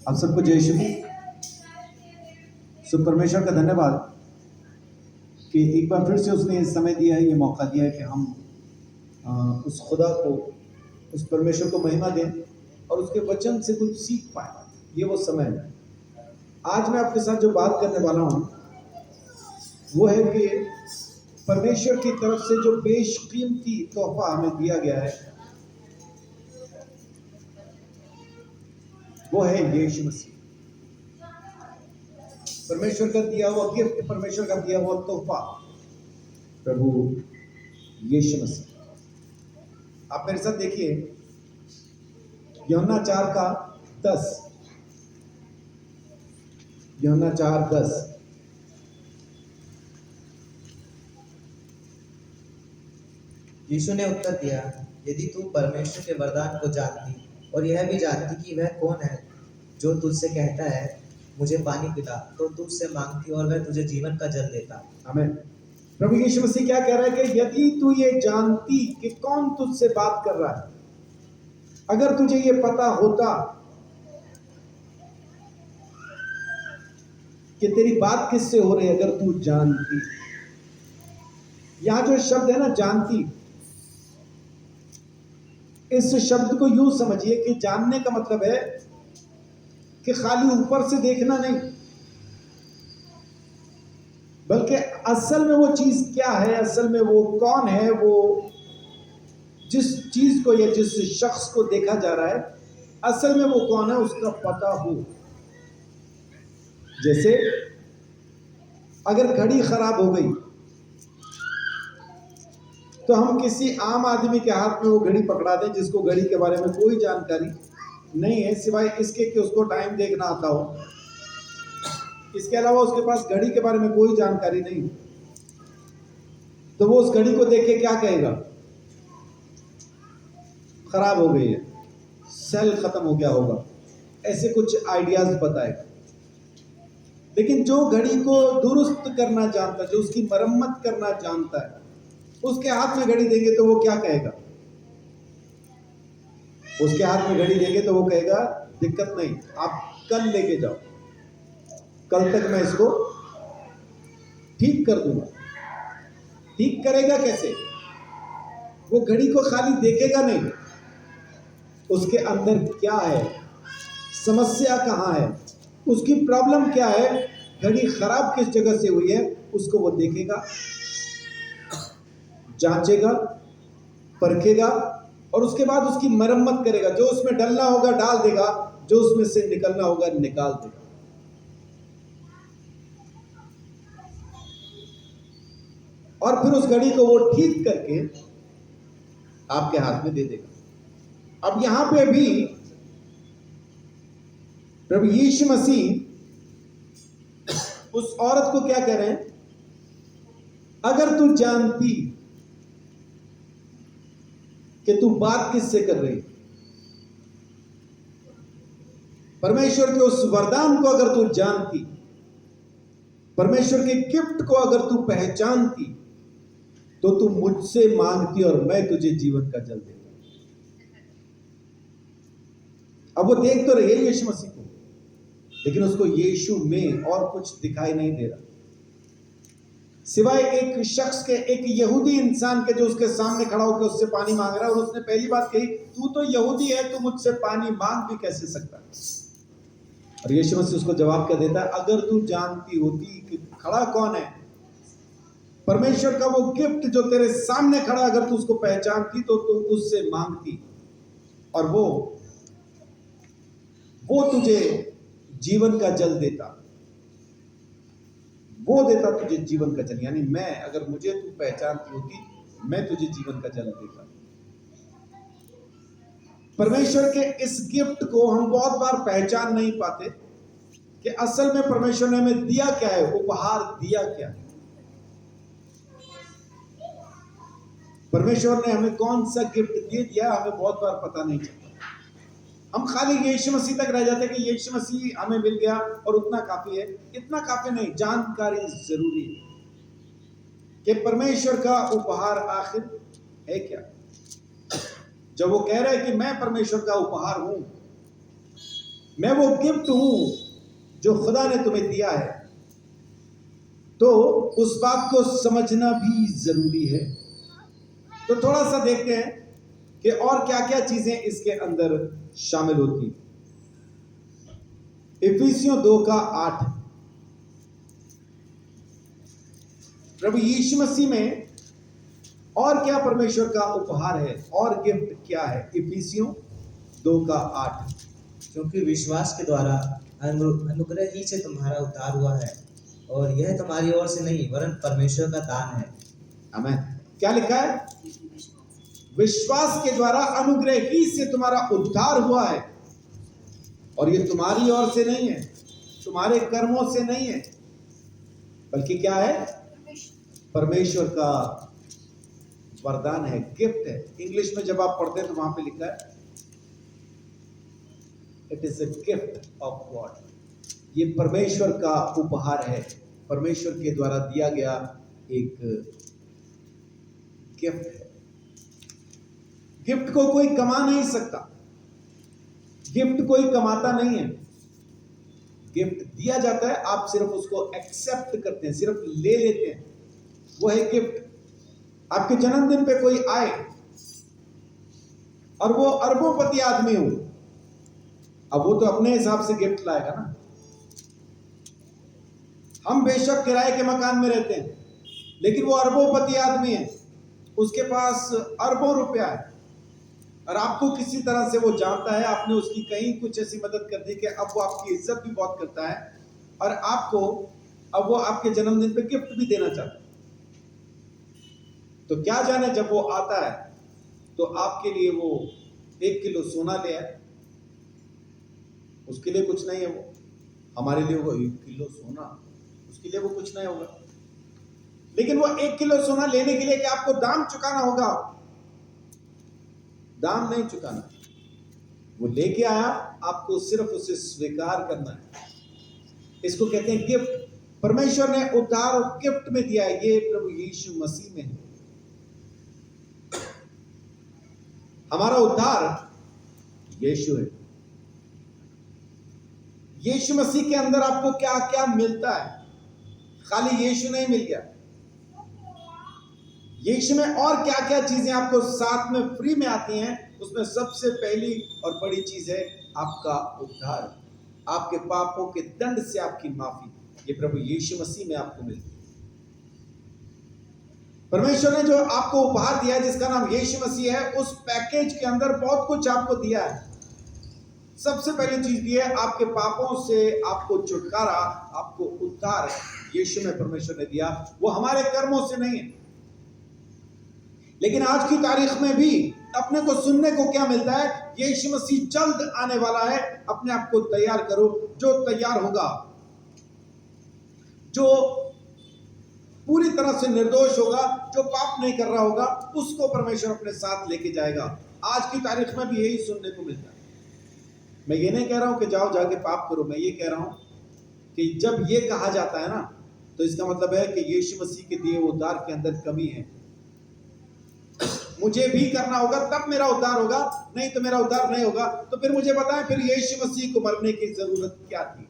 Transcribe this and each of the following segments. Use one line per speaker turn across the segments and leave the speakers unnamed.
आप सबको जय श्री सो परमेश्वर का धन्यवाद कि एक बार फिर से उसने समय दिया है, ये मौका दिया है कि हम उस खुदा को, उस परमेश्वर को महिमा दें और उसके वचन से कुछ सीख पाए। ये वो समय है। आज मैं आपके साथ जो बात करने वाला हूँ वो है कि परमेश्वर की तरफ से जो बेशकीमती तोहफा हमें दिया गया है वो है यीशु मसीह। परमेश्वर का दिया हुआ गिफ्ट, परमेश्वर का दिया हुआ तोहफा प्रभु यीशु मसीह। आप मेरे साथ देखिए यूहन्ना 4:10। यूहन्ना 4:10।
यीशु ने उत्तर दिया, यदि तू परमेश्वर के वरदान को जानती और यह भी जानती कि वह कौन है जो तुझसे कहता है मुझे पानी पिला, तो तू उससे मांगती और वह तुझे जीवन का जल देता।
आमीन। प्रभु यीशु मसीह क्या कह रहा है कि यदि तू ये जानती कि कौन तुझसे बात कर रहा है, अगर तुझे ये पता होता कि तेरी बात किससे हो रही है, अगर तू जानती। यहां जो शब्द है ना जानती, इस शब्द को यूं समझिए कि जानने का मतलब है कि खाली ऊपर से देखना नहीं, बल्कि असल में वो चीज क्या है, असल में वो कौन है, वो जिस चीज को या जिस शख्स को देखा जा रहा है असल में वो कौन है उसका पता हो। जैसे अगर घड़ी खराब हो गई तो हम किसी आम आदमी के हाथ में वो घड़ी पकड़ा दें जिसको घड़ी के बारे में कोई जानकारी नहीं है सिवाय इसके कि उसको टाइम देखना आता हो। इसके अलावा उसके पास घड़ी के बारे में कोई जानकारी नहीं, तो वो उस घड़ी को देख के क्या कहेगा? खराब हो गई है, सेल खत्म हो गया होगा, ऐसे कुछ आइडियाज बताएगा। लेकिन जो घड़ी को दुरुस्त करना जानता है, जो उसकी मरम्मत करना जानता है, उसके हाथ में घड़ी देंगे तो वो क्या कहेगा? उसके हाथ में घड़ी देंगे तो वो कहेगा दिक्कत नहीं, आप कल लेके जाओ, कल तक मैं इसको ठीक कर दूंगा। ठीक करेगा कैसे? वो घड़ी को खाली देखेगा नहीं, उसके अंदर क्या है, समस्या कहाँ है, उसकी प्रॉब्लम क्या है, घड़ी खराब किस जगह से हुई है, उसको वो देखेगा, जांचेगा, परखेगा और उसके बाद उसकी मरम्मत करेगा। जो उसमें डलना होगा डाल देगा, जो उसमें से निकलना होगा निकाल देगा। और फिर उस घड़ी को वो ठीक करके आपके हाथ में दे देगा। अब यहां पे भी प्रभु यीशु मसीह उस औरत को क्या कह रहे हैं? अगर तू जानती कि तू बात किससे कर रही, परमेश्वर के उस वरदान को अगर तू जानती, परमेश्वर के गिफ्ट को अगर तू पहचानती, तो तू मुझसे मांगती और मैं तुझे जीवन का जल देता। अब वो देख तो रही है यीशु मसीह को, लेकिन उसको यीशु में और कुछ दिखाई नहीं दे रहा सिवाय एक शख्स के, एक यहूदी इंसान के, जो उसके सामने खड़ा होकर उससे पानी मांग रहा है। और उसने पहली बात कही, तू तो यहूदी है, तू मुझसे पानी मांग भी कैसे सकता है? और यीशु मसीह उसको जवाब क्या देता है? अगर तू जानती होती कि खड़ा कौन है, परमेश्वर का वो गिफ्ट जो तेरे सामने खड़ा, अगर तू उसको पहचानती तो तू उससे मांगती और वो तुझे जीवन का जल देता, वो देता तुझे जीवन का जल। यानी मैं, अगर मुझे तू पहचानती होती, मैं तुझे जीवन का जल देता। परमेश्वर के इस गिफ्ट को हम बहुत बार पहचान नहीं पाते कि असल में परमेश्वर ने हमें दिया क्या है, उपहार दिया क्या है। परमेश्वर ने हमें कौन सा गिफ्ट दे दिया, हमें बहुत बार पता नहीं चलता। हम खाली यीशु मसीह तक रह जाते हैं कि यीशु मसीह हमें मिल गया और उतना काफी है। इतना काफी नहीं, जानकारी जरूरी है कि परमेश्वर का उपहार आखिर है क्या। जब वो कह रहा है कि मैं परमेश्वर का उपहार हूं, मैं वो गिफ्ट हूं जो खुदा ने तुम्हें दिया है, तो उस बात को समझना भी जरूरी है। तो थोड़ा सा देखते हैं कि और क्या क्या चीजें इसके अंदर शामिल होती। इफिसियों 2:8, प्रभु यीशु मसीह में और क्या परमेश्वर का उपहार है और गिफ्ट क्या है। इफिसियों 2:8,
क्योंकि विश्वास के द्वारा अनुग्रह ही से तुम्हारा उद्धार हुआ है, और यह तुम्हारी ओर से नहीं वरन परमेश्वर का दान है।
आमीन। क्या लिखा है? विश्वास के द्वारा अनुग्रह ही से तुम्हारा उद्धार हुआ है, और ये तुम्हारी ओर से नहीं है, तुम्हारे कर्मों से नहीं है, बल्कि क्या है? परमेश्वर का वरदान है, गिफ्ट है। इंग्लिश में जब आप पढ़ते हैं तो वहां पे लिखा है it is a gift of God. ये परमेश्वर का उपहार है, परमेश्वर के द्वारा दिया गया एक गिफ्ट है। गिफ्ट को कोई कमा नहीं सकता, गिफ्ट कोई कमाता नहीं है, गिफ्ट दिया जाता है, आप सिर्फ उसको एक्सेप्ट करते हैं, सिर्फ ले लेते हैं, वो है गिफ्ट। आपके जन्मदिन पे कोई आए और वो अरबोंपति आदमी हो, अब वो तो अपने हिसाब से गिफ्ट लाएगा ना। हम बेशक किराए के मकान में रहते हैं, लेकिन वो अरबोंपति आदमी है, उसके पास अरबों रुपया है, और आपको किसी तरह से वो जानता है, आपने उसकी कहीं कुछ ऐसी मदद कर दी कि अब वो आपकी इज्जत भी बहुत करता है, और आपको अब वो आपके जन्मदिन पे गिफ्ट भी देना चाहता है। तो क्या जाने जब वो आता है तो आपके लिए वो 1 किलो सोना ले आए, उसके लिए कुछ नहीं है, वो हमारे लिए वो 1 किलो सोना, उसके लिए वो कुछ नहीं होगा, लेकिन वो 1 किलो सोना लेने के लिए क्या आपको दाम चुकाना होगा? दाम नहीं चुकाना, वो लेके आया, आपको सिर्फ उसे स्वीकार करना है। इसको कहते हैं गिफ्ट। परमेश्वर ने उद्धार गिफ्ट में दिया है, ये प्रभु यीशु मसीह में है। हमारा उद्धार यीशु है। यीशु मसीह के अंदर आपको क्या क्या मिलता है? खाली यीशु नहीं मिल गया, यीशु में और क्या क्या चीजें आपको साथ में फ्री में आती हैं। उसमें सबसे पहली और बड़ी चीज है आपका उद्धार, आपके पापों के दंड से आपकी माफी, ये प्रभु यीशु मसीह में आपको मिलती है। परमेश्वर ने जो आपको उपहार दिया है जिसका नाम यीशु मसीह है, उस पैकेज के अंदर बहुत कुछ आपको दिया है। सबसे पहली चीज दी है आपके पापों से आपको छुटकारा, आपको उद्धार यीशु में परमेश्वर ने दिया, वो हमारे कर्मों से नहीं है। लेकिन आज की तारीख में भी अपने को सुनने को क्या मिलता है? यीशु मसीह जल्द आने वाला है, अपने आप को तैयार करो। जो तैयार होगा, जो पूरी तरह से निर्दोष होगा, जो पाप नहीं कर रहा होगा, उसको परमेश्वर अपने साथ लेके जाएगा। आज की तारीख में भी यही सुनने को मिलता है। मैं ये नहीं कह रहा हूं कि जाओ जाके पाप करो, मैं ये कह रहा हूं कि जब ये कहा जाता है ना, तो इसका मतलब है कि यीशु मसीह के दिए उद्धार के अंदर कमी है। मुझे भी करना होगा तब मेरा उद्धार होगा, नहीं तो मेरा उद्धार नहीं होगा। तो फिर मुझे बताएं, फिर यीशु मसीह को मरने की जरूरत क्या थी?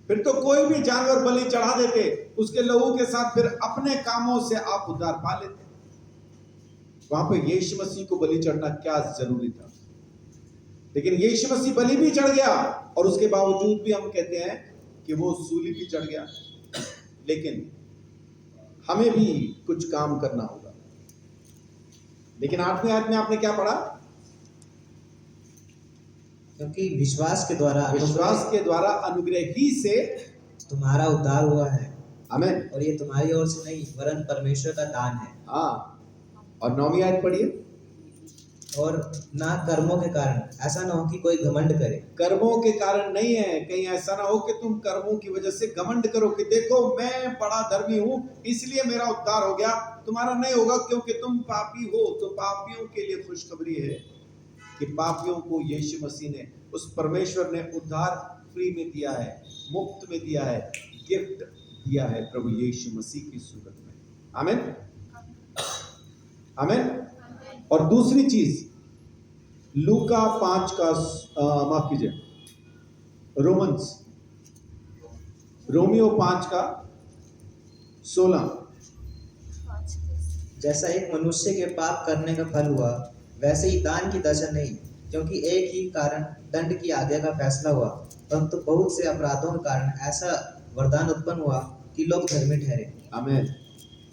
फिर तो कोई भी जानवर बलि चढ़ा देते, उसके लहू के साथ फिर अपने कामों से आप उद्धार पा लेते। वहां पे यीशु मसीह को बलि चढ़ना क्या जरूरी था? लेकिन यीशु मसीह बलि भी चढ़ गया, और उसके बावजूद भी हम कहते हैं कि वो सूली भी चढ़ गया। लेकिन हमें भी कुछ काम करना होगा। लेकिन 8वें आयत में आपने क्या पढ़ा?
क्योंकि विश्वास के द्वारा
अनुग्रह ही से
तुम्हारा उद्धार हुआ है,
आमीन,
और ये तुम्हारी ओर से नहीं वरन परमेश्वर का दान है।
हाँ, और 9वीं आयत पढ़िए।
और ना कर्मों के कारण, ऐसा ना हो कि कोई घमंड करे।
कर्मों के कारण नहीं है, कहीं ऐसा ना हो कि तुम कर्मों की वजह से घमंड करो कि देखो मैं बड़ा धर्मी हूं इसलिए मेरा उद्धार हो गया। तुम्हारा नहीं होगा, क्योंकि तुम पापी हो। तो पापियों के लिए खुशखबरी है कि पापियों को यीशु मसीह ने, उस परमेश्वर ने उद्धार फ्री में दिया है, मुफ्त में दिया है, गिफ्ट दिया है प्रभु यीशु मसीह की सूरत में। आमीन, आमीन। और दूसरी चीज, लूका 5 का माफ कीजिए, रोमियो 5 का 16।
जैसा एक मनुष्य के पाप करने का फल हुआ, वैसे ही दान की दशा नहीं, क्योंकि एक ही कारण दंड की आज्ञा का फैसला हुआ, परंतु बहुत से अपराधों के कारण ऐसा वरदान उत्पन्न हुआ कि लोग धर्मी ठहरे।
आमीन।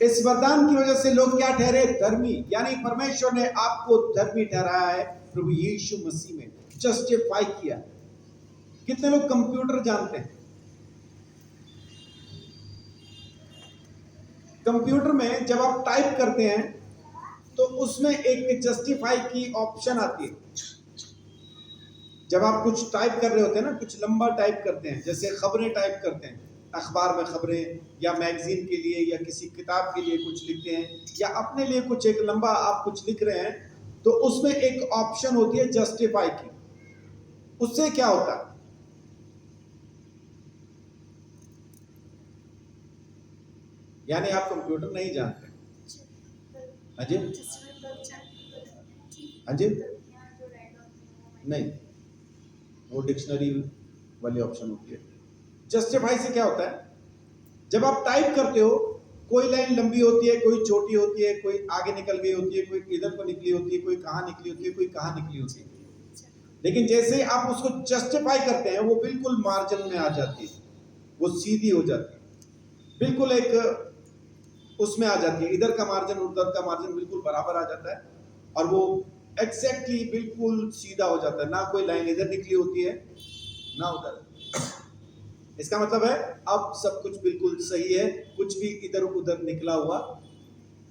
इस वरदान की वजह से लोग क्या ठहरे? धर्मी। यानी परमेश्वर ने आपको धर्मी ठहराया है प्रभु यीशु मसीह में, जस्टिफाई किया। कितने लोग कंप्यूटर जानते हैं? कंप्यूटर में जब आप टाइप करते हैं तो उसमें एक जस्टिफाई की ऑप्शन आती है। जब आप कुछ टाइप कर रहे होते हैं ना, कुछ लंबा टाइप करते हैं, जैसे खबरें टाइप करते हैं, अखबार में खबरें, या मैगजीन के लिए, या किसी किताब के लिए कुछ लिखते हैं, या अपने लिए कुछ एक लंबा आप कुछ लिख रहे हैं, तो उसमें एक ऑप्शन होती है जस्टिफाई की। उससे क्या होता है? यानी आप कंप्यूटर नहीं जानते? हाँ जी, हाँ जी, नहीं, वो डिक्शनरी वाली ऑप्शन होती है। जस्टिफाई से क्या होता है? जब आप टाइप करते हो, कोई लाइन लंबी होती है, कोई छोटी होती है, कोई आगे निकल गई होती है, कोई इधर को निकली होती है, कोई कहाँ निकली होती है, कोई कहाँ निकली होती है। लेकिन जैसे ही आप उसको जस्टिफाई करते हैं, वो बिल्कुल मार्जिन में आ जाती है, वो सीधी हो जाती है, बिल्कुल एक उसमें आ जाती है, इधर का मार्जिन उधर का मार्जिन बिल्कुल बराबर आ जाता है, और वो एग्जैक्टली बिल्कुल सीधा हो जाता है, ना कोई लाइन इधर निकली होती है ना उधर। इसका मतलब है अब सब कुछ बिल्कुल सही है, कुछ भी इधर उधर निकला हुआ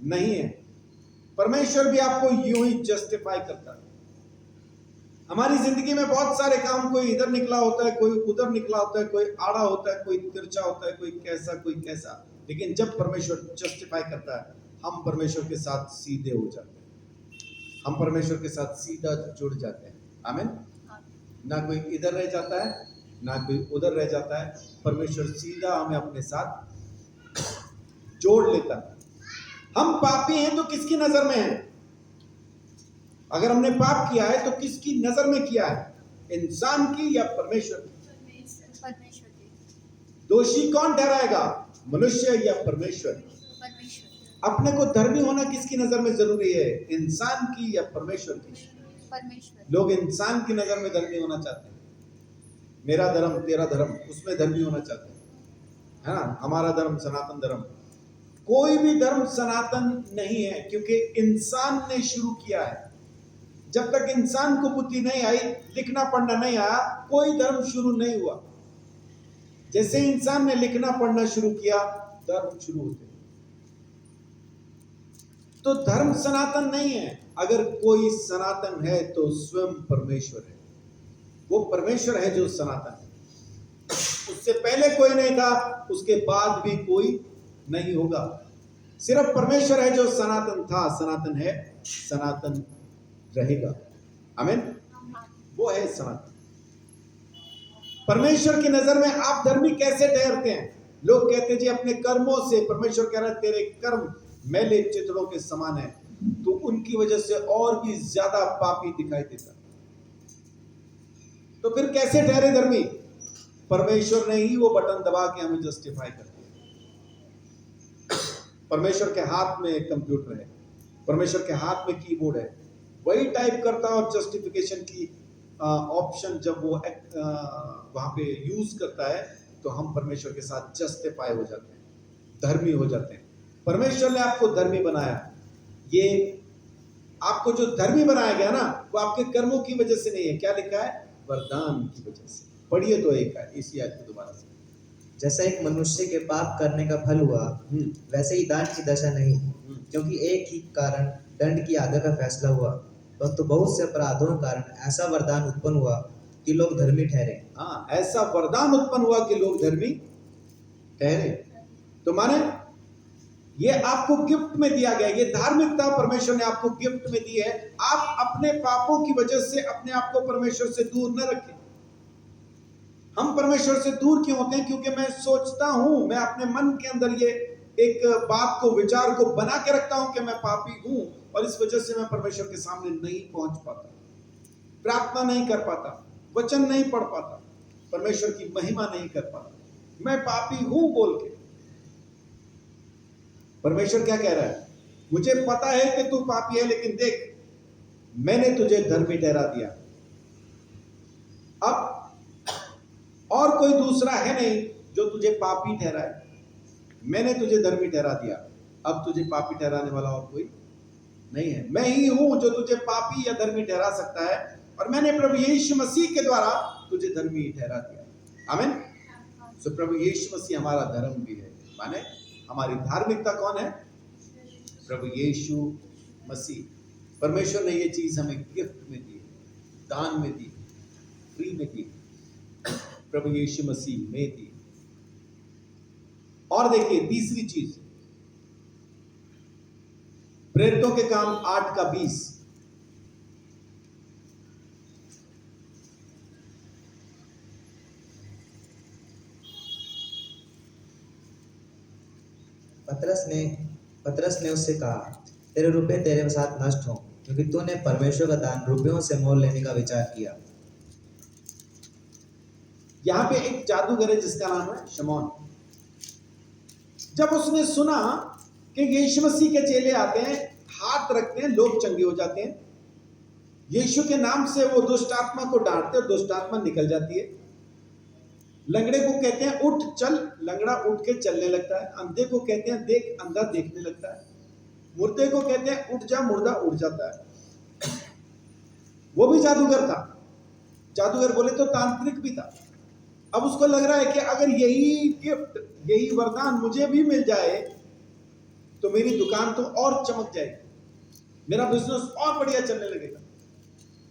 नहीं है। परमेश्वर भी आपको यूं ही जस्टिफाई करता है। हमारी जिंदगी में बहुत सारे काम, कोई इधर निकला होता है, कोई उधर निकला होता है, कोई आड़ा होता है, कोई तिरछा होता है, कोई कैसा कोई कैसा, लेकिन जब परमेश्वर जस्टिफाई करता है, हम परमेश्वर के साथ सीधे हो जाते हैं, हम परमेश्वर के साथ सीधा जुड़ जाते हैं। आमीन। ना कोई इधर रह जाता है, ना कोई उधर रह जाता है, परमेश्वर सीधा हमें अपने साथ जोड़ लेता है। हम पापी हैं तो किसकी नजर में हैं? अगर हमने पाप किया है तो किसकी नजर में किया है? इंसान की या परमेश्वर की?
परमेश्वर की।
दोषी कौन ठहराएगा? मनुष्य या परमेश्वर? अपने को धर्मी होना किसकी नजर में जरूरी है? इंसान की या परमेश्वर की?
परमेश्वर।
लोग इंसान की नजर में धर्मी होना चाहते हैं, मेरा धर्म तेरा धर्म, उसमें धर्मी होना चाहते हैं, है ना? हमारा धर्म सनातन धर्म। कोई भी धर्म सनातन नहीं है, क्योंकि इंसान ने शुरू किया है। जब तक इंसान को बुद्धि नहीं आई, लिखना पढ़ना नहीं आया, कोई धर्म शुरू नहीं हुआ। जैसे इंसान ने लिखना पढ़ना शुरू किया, धर्म शुरू होते। तो धर्म सनातन नहीं है। अगर कोई सनातन है तो स्वयं परमेश्वर है। वो परमेश्वर है जो सनातन है। उससे पहले कोई नहीं था, उसके बाद भी कोई नहीं होगा। सिर्फ परमेश्वर है जो सनातन था, सनातन है, सनातन रहेगा। आमीन। वो है सनातन। परमेश्वर की नजर में आप धर्मी कैसे ठहरते हैं? लोग कहते हैं जी अपने कर्मों से। परमेश्वर कह रहा है तेरे कर्म मैले चितड़ों के समान है, तो उनकी वजह से और भी ज्यादा पापी दिखाई देता। तो फिर कैसे ठहरे धर्मी? परमेश्वर ने ही वो बटन दबा के हमें जस्टिफाई कर दिया। परमेश्वर के हाथ में कंप्यूटर है, परमेश्वर के हाथ में कीबोर्ड है, वही टाइप करता है, और जस्टिफिकेशन की ऑप्शन जब वो वहां पे यूज करता है, तो हम परमेश्वर के साथ जस्टिफाई हो जाते हैं, धर्मी हो जाते हैं। परमेश्वर ने आपको धर्मी बनाया। ये आपको जो धर्मी बनाया गया ना, वो आपके कर्मों की वजह से नहीं है। क्या लिखा है? वरदान की वजह से। पढ़िए तो एक है इसी आयत को दोबारा से।
जैसा एक मनुष्य के पाप करने का फल हुआ, वैसे ही दान की दशा नहीं, क्योंकि एक ही कारण दंड की आज्ञा का फैसला हुआ, परंतु बहुत से अपराधों के कारण ऐसा वरदान उत्पन्न हुआ कि लोग धर्मी ठहरे।
हाँ, ऐसा वरदान उत्पन्न हुआ कि लोग धर्मी ठहरे। तो माने ये आपको गिफ्ट में दिया गया, ये धार्मिकता परमेश्वर ने आपको गिफ्ट में दी है। आप अपने पापों की वजह से अपने आप को परमेश्वर से दूर न रखें। हम परमेश्वर से दूर क्यों होते हैं? क्योंकि मैं सोचता हूं, मैं अपने मन के अंदर ये एक बात को, विचार को बना के रखता हूं कि मैं पापी हूं, और इस वजह से मैं परमेश्वर के सामने नहीं पहुंच पाता। प्रार्थना नहीं कर पाता, वचन नहीं पढ़ पाता, परमेश्वर की महिमा नहीं कर पाता, मैं पापी हूं बोल के, परमेश्वर क्या कह रहा है? मुझे पता है कि तू पापी है, लेकिन देख मैंने तुझे धर्मी ठहरा दिया। अब और कोई दूसरा है नहीं जो तुझे पापी ठहराए, मैंने तुझे धर्मी ठहरा दिया, अब तुझे पापी ठहराने वाला और कोई नहीं है। मैं ही हूं जो तुझे पापी या धर्मी ठहरा सकता है, और मैंने प्रभु यीशु मसीह के द्वारा तुझे धर्मी ठहरा दिया। आमीन। सो प्रभु यीशु मसीह हमारा धर्म भी है, माने हमारी धार्मिकता कौन है? प्रभु यीशु मसीह। परमेश्वर ने ये चीज हमें गिफ्ट में दी, दान में दी, फ्री में दी, प्रभु यीशु मसीह में दी। और देखिए तीसरी चीज, प्रेरितों के काम 8:20।
पतरस ने उससे कहा, तेरे रुपए तेरे साथ नष्ट हो, क्योंकि तूने परमेश्वर का दान रुपयों से मोल लेने का विचार किया।
यहां पे एक जादूगर है जिसका नाम है शमौन। जब उसने सुना कि यीशु मसीह के चेले आते हैं, हाथ रखते हैं, लोग चंगे हो जाते हैं, यीशु के नाम से वो दुष्ट आत्मा को डांटते और दुष्ट आत्मा निकल जाती है, लंगड़े को कहते हैं उठ चल, लंगड़ा उठ के चलने लगता है, अंधे को कहते हैं देख, अंधा देखने लगता है, मुर्दे को कहते हैं उठ जा, मुर्दा उठ जाता है। वो भी जादूगर था, जादूगर बोले तो तांत्रिक भी था। अब उसको लग रहा है कि अगर यही गिफ्ट, यही वरदान मुझे भी मिल जाए तो मेरी दुकान तो और चमक जाएगी, मेरा बिजनेस और बढ़िया चलने लगेगा।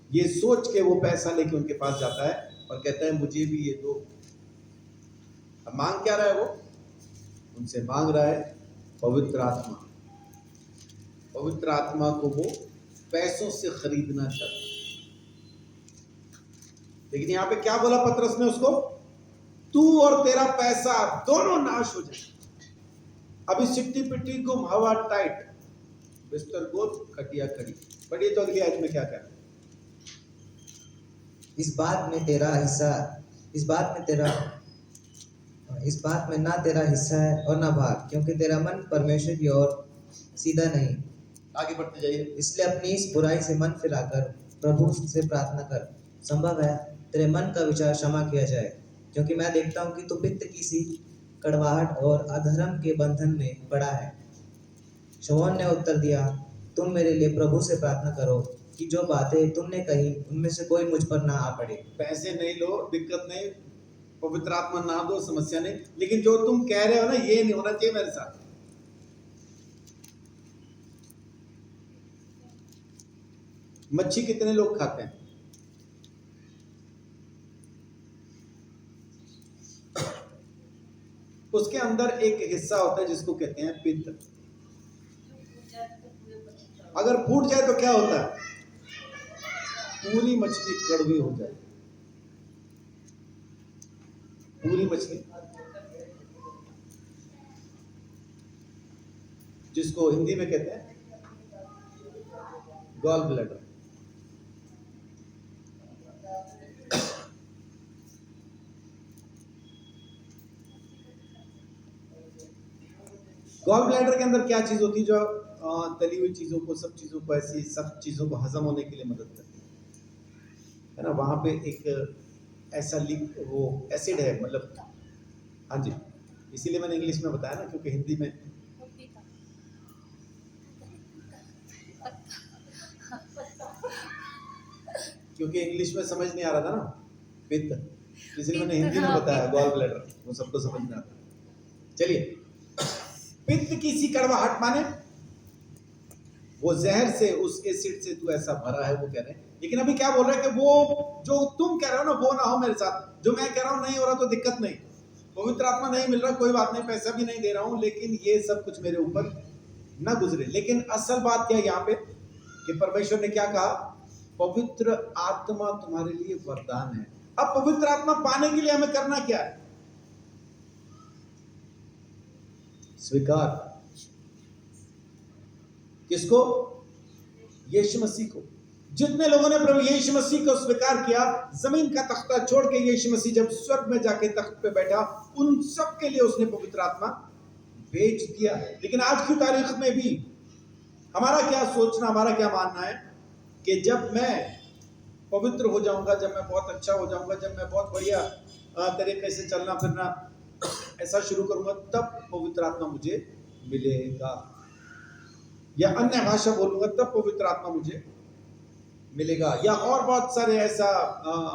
ये सोच के वो पैसा लेके उनके पास जाता है और कहता है मुझे भी ये दो। अब मांग क्या रहा है वो? उनसे मांग रहा है पवित्र आत्मा। पवित्र आत्मा को वो पैसों से खरीदना चाहता है। लेकिन यहां पे क्या बोला पतरस ने उसको? तू और तेरा पैसा दोनों नाश हो जाए। अभी सिट्टी पिट्टी गुम, हवा टाइट, बिस्तर गोल, खटिया खड़ी। बढ़िए, तो अगली आयत में क्या कह रहा है?
इस बात में ना तेरा हिस्सा है और ना भाग, क्योंकि तेरा मन परमेश्वर की ओर सीधा नहीं।
आगे बढ़ते जाइए।
इसलिए अपनी इस बुराई से मन फिराकर प्रभु से प्रार्थना कर, संभव है तेरे मन का विचार क्षमा किया जाए, क्योंकि मैं देखता हूँ कि तू पित्त की सी कड़वाहट और अधर्म के बंधन में पड़ा है। शमौन ने उत्तर दिया, तुम मेरे लिए प्रभु से प्रार्थना करो कि जो बातें तुमने कही उनमें से कोई मुझ पर ना आ पड़े।
पैसे नहीं लो, दिक्कत नहीं, पवित्र आत्मा ना दो, समस्या नहीं, लेकिन जो तुम कह रहे हो ना, ये नहीं होना चाहिए मेरे साथ। मच्छी कितने लोग खाते हैं? उसके अंदर एक हिस्सा होता है जिसको कहते हैं पित्त। अगर फूट जाए तो क्या होता है? पूरी मछली कड़वी हो जाए, पूरी मछली, जिसको हिंदी में कहते हैं गॉल ब्लैडर। गॉल ब्लैडर के अंदर क्या चीज होती है जो तली हुई चीजों को, सब चीजों को, ऐसी सब चीजों को हजम होने के लिए मदद करती है ना? वहां पे एक ऐसा वो एसिड है, मतलब, हाँ जी, इसीलिए मैंने इंग्लिश में बताया ना, क्योंकि हिंदी में क्योंकि इंग्लिश में समझ नहीं आ रहा था ना पित्त, इसलिए मैंने हिंदी में बताया गॉल ब्लैडर, वो सबको समझ में आता है। चलिए, पित्त की सी कड़वाहट माने वो जहर से, उस एसिड से तू ऐसा भरा है, वो कह रहे हैं। लेकिन अभी क्या बोल रहे हैं कि वो जो तुम कह रहे हो ना, वो ना हो मेरे साथ। जो मैं कह रहा हूं नहीं हो रहा तो दिक्कत नहीं, पवित्र आत्मा नहीं मिल रहा, कोई बात नहीं, पैसा भी नहीं दे रहा हूं, लेकिन ये सब कुछ मेरे ऊपर ना गुजरे। लेकिन असल बात क्या है यहाँ पे कि परमेश्वर ने क्या कहा? पवित्र आत्मा तुम्हारे लिए वरदान है। अब पवित्र आत्मा पाने के लिए हमें करना क्या है? स्वीकार। किसको? यीशु मसीह को। जितने लोगों ने प्रभु यीशु मसीह को स्वीकार किया, जमीन का तख्ता छोड़ के यीशु मसीह जब स्वर्ग में जाके तख्त पे बैठा, उन सब के लिए उसने पवित्र आत्मा भेज दिया। लेकिन आज की तारीख में भी हमारा क्या सोचना, हमारा क्या मानना है कि जब मैं पवित्र हो जाऊंगा, जब मैं बहुत अच्छा हो जाऊंगा, जब मैं बहुत बढ़िया तरीके से चलना फिरना ऐसा शुरू करूंगा, तब पवित्र आत्मा मुझे मिलेगा, या अन्य भाषा बोलूंगा तब पवित्र आत्मा मुझे मिलेगा, या और बहुत सारे ऐसा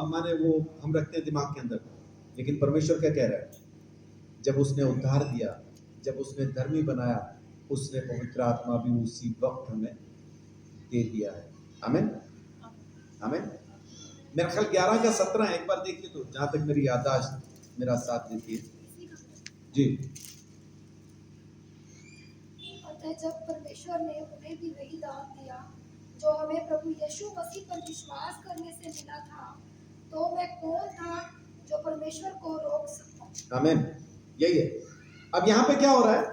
माने वो हम रखते हैं दिमाग के अंदर। लेकिन परमेश्वर क्या कह रहा है? जब उसने उद्धार दिया, जब उसने धर्मी बनाया, उसने पवित्र आत्मा भी उसी वक्त हमें दे दिया है। आमीन, आमीन। मेरा ख्याल 11 का 17 एक बार देखिए तो, जहां तक मेरी याददाश्त मेरा साथ देती है जी।
अतः जब परमेश्वर ने उन्हें भी वही दान दिया जो हमें प्रभु यीशु मसीह पर विश्वास करने से मिला था, तो मैं कौन था जो परमेश्वर को रोक सकता?
आमीन, यही है। अब यहाँ पे क्या हो रहा है?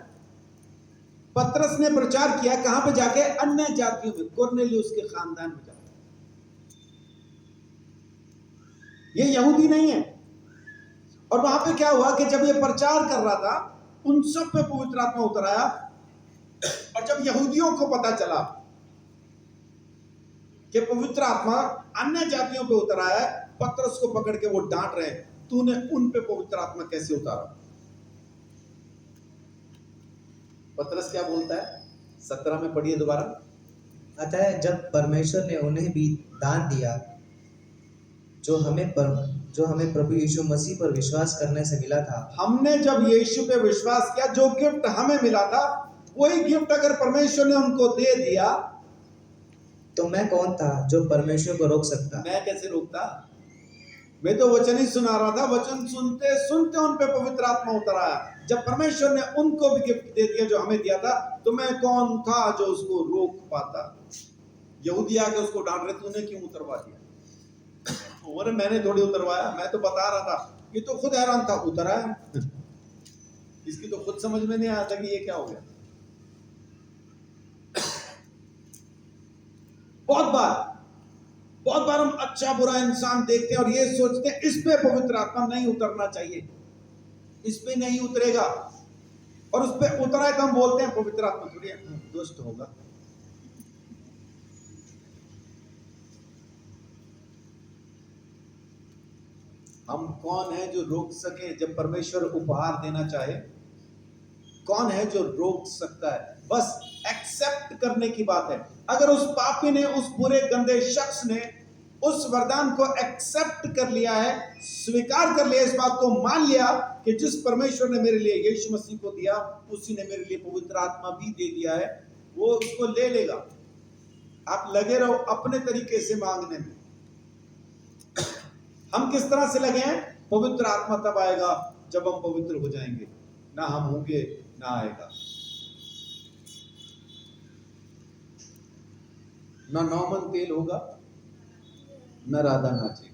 पतरस ने प्रचार किया कहां पे जाके? अन्य जातियों में, कुरनेलियुस के खानदान में जाके। ये यहूदी नहीं है। और वहां पे क्या हुआ कि जब ये प्रचार कर रहा था, उन सब पे पवित्र आत्मा उतर आया। और जब यहूदियों को पता चला कि पवित्र आत्मा अन्य जातियों पे उतर आया है, पतरस को पकड़ के वो डांट रहे, तूने उन पे पवित्र आत्मा कैसे उतारा? पतरस क्या बोलता है? 17 में पढ़िए दोबारा।
अतः जब परमेश्वर ने उन्हें भी दान दिया जो हमें प्रभु यीशु मसीह पर विश्वास करने से मिला था।
हमने जब यीशु पे विश्वास किया, जो गिफ्ट हमें मिला था, वही गिफ्ट अगर परमेश्वर ने उनको दे दिया,
तो मैं कौन था जो परमेश्वर को रोक सकता?
मैं कैसे रोकता? मैं तो वचन ही सुना रहा था। वचन सुनते सुनते उन पे पवित्र आत्मा उतर आया। जब परमेश्वर ने उनको भी गिफ्ट दे दिया जो हमें दिया था, तो मैं कौन था जो उसको रोक पाता? यहूदी आके उसको डांट रहे, तूने क्यों उतरवा दिया? और मैंने थोड़ी उतरवाया, मैं तो बता रहा था। ये तो खुद हैरान था, उतरा है। इसकी तो खुद समझ में नहीं आया था कि ये क्या हो गया। बहुत बार हम अच्छा बुरा इंसान देखते हैं और ये सोचते हैं इस पे पवित्र आत्मा नहीं उतरना चाहिए, इस पे नहीं उतरेगा, और उस पे उतरा है तो हम बोलते हैं पवित्र आत्मा थोड़ी दुष्ट होगा। हम कौन है जो रोक सके? जब परमेश्वर उपहार देना चाहे, कौन है जो रोक सकता है? बस एक्सेप्ट करने की बात है। अगर उस पापी ने, उस बुरे गंदे शख्स ने उस वरदान को एक्सेप्ट कर लिया है, स्वीकार कर लिया, इस बात को मान लिया कि जिस परमेश्वर ने मेरे लिए यीशु मसीह को दिया, उसी ने मेरे लिए पवित्र आत्मा भी दे दिया है, वो उसको ले लेगा। आप लगे रहो अपने तरीके से मांगने में। हम किस तरह से लगे हैं? पवित्र आत्मा तब आएगा जब हम पवित्र हो जाएंगे, ना हम होंगे ना आएगा। ना नौमन तेल होगा, न राधा नाचेगी।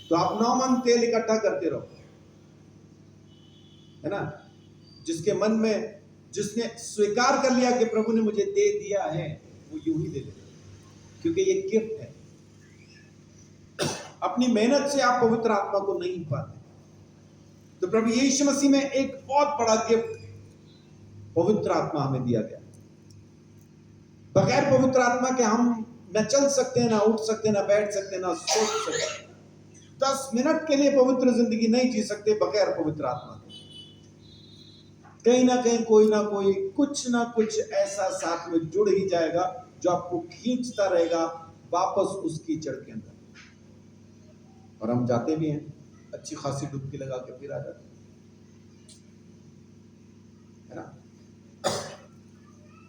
तो आप नौमन तेल इकट्ठा करते रहो, है ना? जिसके मन में, जिसने स्वीकार कर लिया कि प्रभु ने मुझे दे दिया है, वो यूं ही दे देगा, क्योंकि ये गिफ्ट है। अपनी मेहनत से आप पवित्र आत्मा को नहीं पाते। तो प्रभु यीशु मसीह में एक बहुत बड़ा गिफ्ट, पवित्र आत्मा हमें दिया गया। बगैर पवित्र आत्मा के हम न चल सकते हैं, ना उठ सकते, ना बैठ सकते, ना सोच सकते। 10 मिनट के लिए पवित्र जिंदगी नहीं जी सकते बगैर पवित्र आत्मा के। कहीं ना कहीं कोई ना कोई, कुछ ना कुछ ऐसा साथ में जुड़ ही जाएगा जो आपको खींचता रहेगा वापस उस कीचड़ के अंदर। और हम जाते भी हैं, अच्छी खासी डुबकी लगा के फिर आ जाते है ना।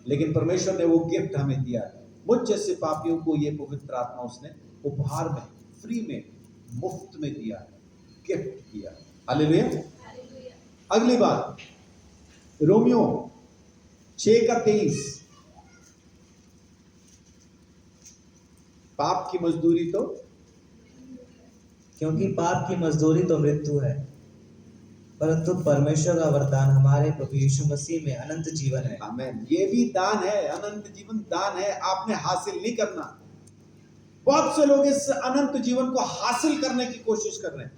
लेकिन परमेश्वर ने वो गिफ्ट हमें दिया है। मुझ जैसे पापियों को ये पवित्र आत्मा उसने उपहार में, फ्री में, मुफ्त में दिया है, गिफ्ट किया। हालेलुया। अगली बात, रोमियो 6:23, पाप की मजदूरी तो,
क्योंकि पाप की मजदूरी तो मृत्यु है। परंतु परमेश्वर का वरदान हमारे प्रभु यीशु मसीह में अनंत जीवन है।
आमेन। ये भी दान है, अनंत जीवन दान है, आपने हासिल नहीं करना। बहुत से लोग इस अनंत जीवन को हासिल करने की कोशिश कर रहे हैं।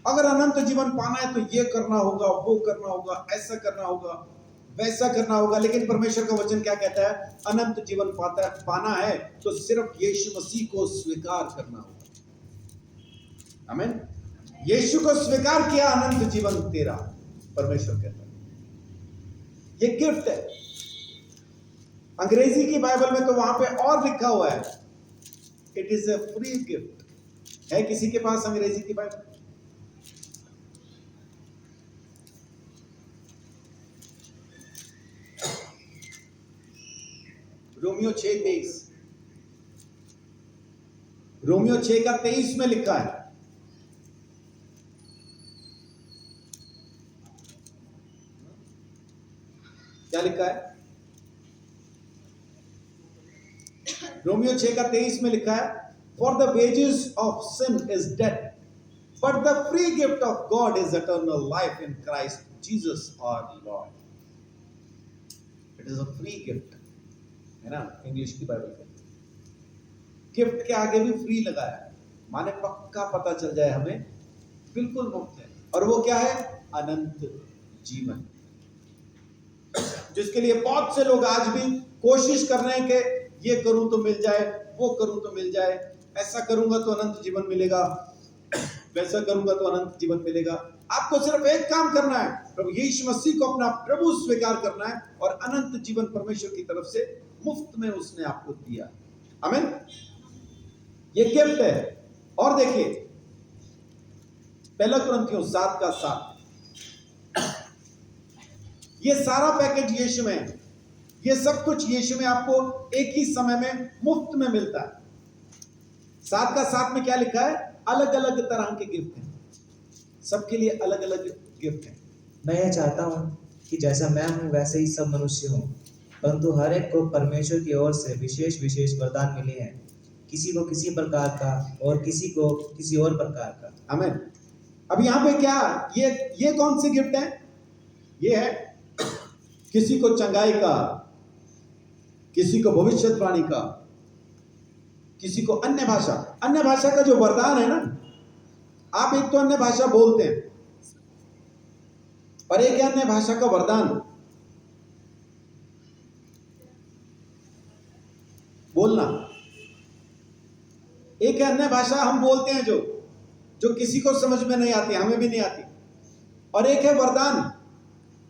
अगर अनंत जीवन पाना है तो ये करना होगा, वो करना होगा, ऐसा करना होगा, वैसा करना होगा। लेकिन परमेश्वर का वचन क्या कहता है? अनंत जीवन पाना है तो सिर्फ यीशु मसीह को स्वीकार करना होगा। आमीन। यीशु को स्वीकार किया, अनंत जीवन तेरा, परमेश्वर कहता है। ये गिफ्ट है। अंग्रेजी की बाइबल में तो वहां पे और लिखा हुआ है, it is a free gift. है किसी के पास अंग्रेजी की बाइबल? रोमियो 6:23, रोमियो 6:23 में लिखा है, क्या लिखा है? रोमियो 6:23 में लिखा है, for the wages of sin is death, but the free gift of God is eternal life in Christ Jesus our Lord. It is a free gift, है ना? इंग्लिश की बाइबल में गिफ्ट के आगे भी फ्री लगा है, माने पक्का पता चल जाए हमें, बिल्कुल मुफ्त है। और वो क्या है? अनंत जीवन, जिसके लिए बहुत से लोग आज भी कोशिश कर रहे हैं कि ये करूं तो मिल जाए, वो करूं तो मिल जाए, ऐसा करूंगा तो अनंत जीवन मिलेगा, वैसा करूंगा तो अनंत जीवन मिलेगा। आपको सिर्फ एक काम करना है, प्रभु यीशु मसीह को अपना प्रभु स्वीकार करना है और अनंत जीवन परमेश्वर की तरफ से मुफ्त में उसने आपको दिया। आमीन। ये गिफ्ट है। और देखिए, पहला कुरिन्थियों 7:7, ये सारा पैकेज यीशु में है। ये सब कुछ यीशु में आपको एक ही समय में मुफ्त में मिलता है। 7:7 में क्या लिखा है? अलग अलग तरह के गिफ्ट हैं, सबके लिए अलग अलग गिफ्ट हैं।
मैं यह चाहता हूँ कि जैसा मैं हूँ वैसे ही सब मनुष्य हों, परंतु हर एक को परमेश्वर की ओर से विशेष विशेष वरदान मिले हैं, किसी को किसी प्रकार का और किसी को किसी और प्रकार का।
आमीन। अब यहाँ पे क्या, ये कौन सी गिफ्ट है? ये है किसी को चंगाई का, किसी को भविष्यवाणी का, किसी को अन्य भाषा। अन्य भाषा का जो वरदान है ना, आप एक तो अन्य भाषा बोलते हैं और एक है अन्य भाषा का वरदान, बोलना। एक है अन्य भाषा हम बोलते हैं जो किसी को समझ में नहीं आती, हमें भी नहीं आती, और एक है वरदान।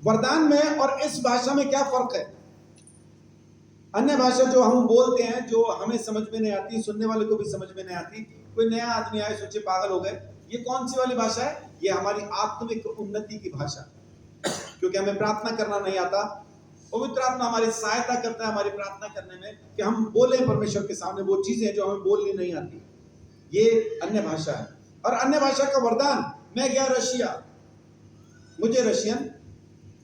वरदान में और इस भाषा में क्या फर्क है? अन्य भाषा जो हम बोलते हैं, जो हमें समझ में नहीं आती, सुनने वाले को भी समझ में नहीं आती, कोई नया आदमी आए सोचे पागल हो गए, ये कौन सी वाली भाषा है? ये हमारी आत्मिक उन्नति की भाषा, क्योंकि हमें प्रार्थना करना नहीं आता। पवित्र आत्मा हमारी सहायता करता है हमारी प्रार्थना करने में कि हम बोले परमेश्वर के सामने वो चीजें जो हमें बोलनी नहीं आती। ये अन्य भाषा है। और अन्य भाषा का वरदान, मैं गया रशिया, मुझे रशियन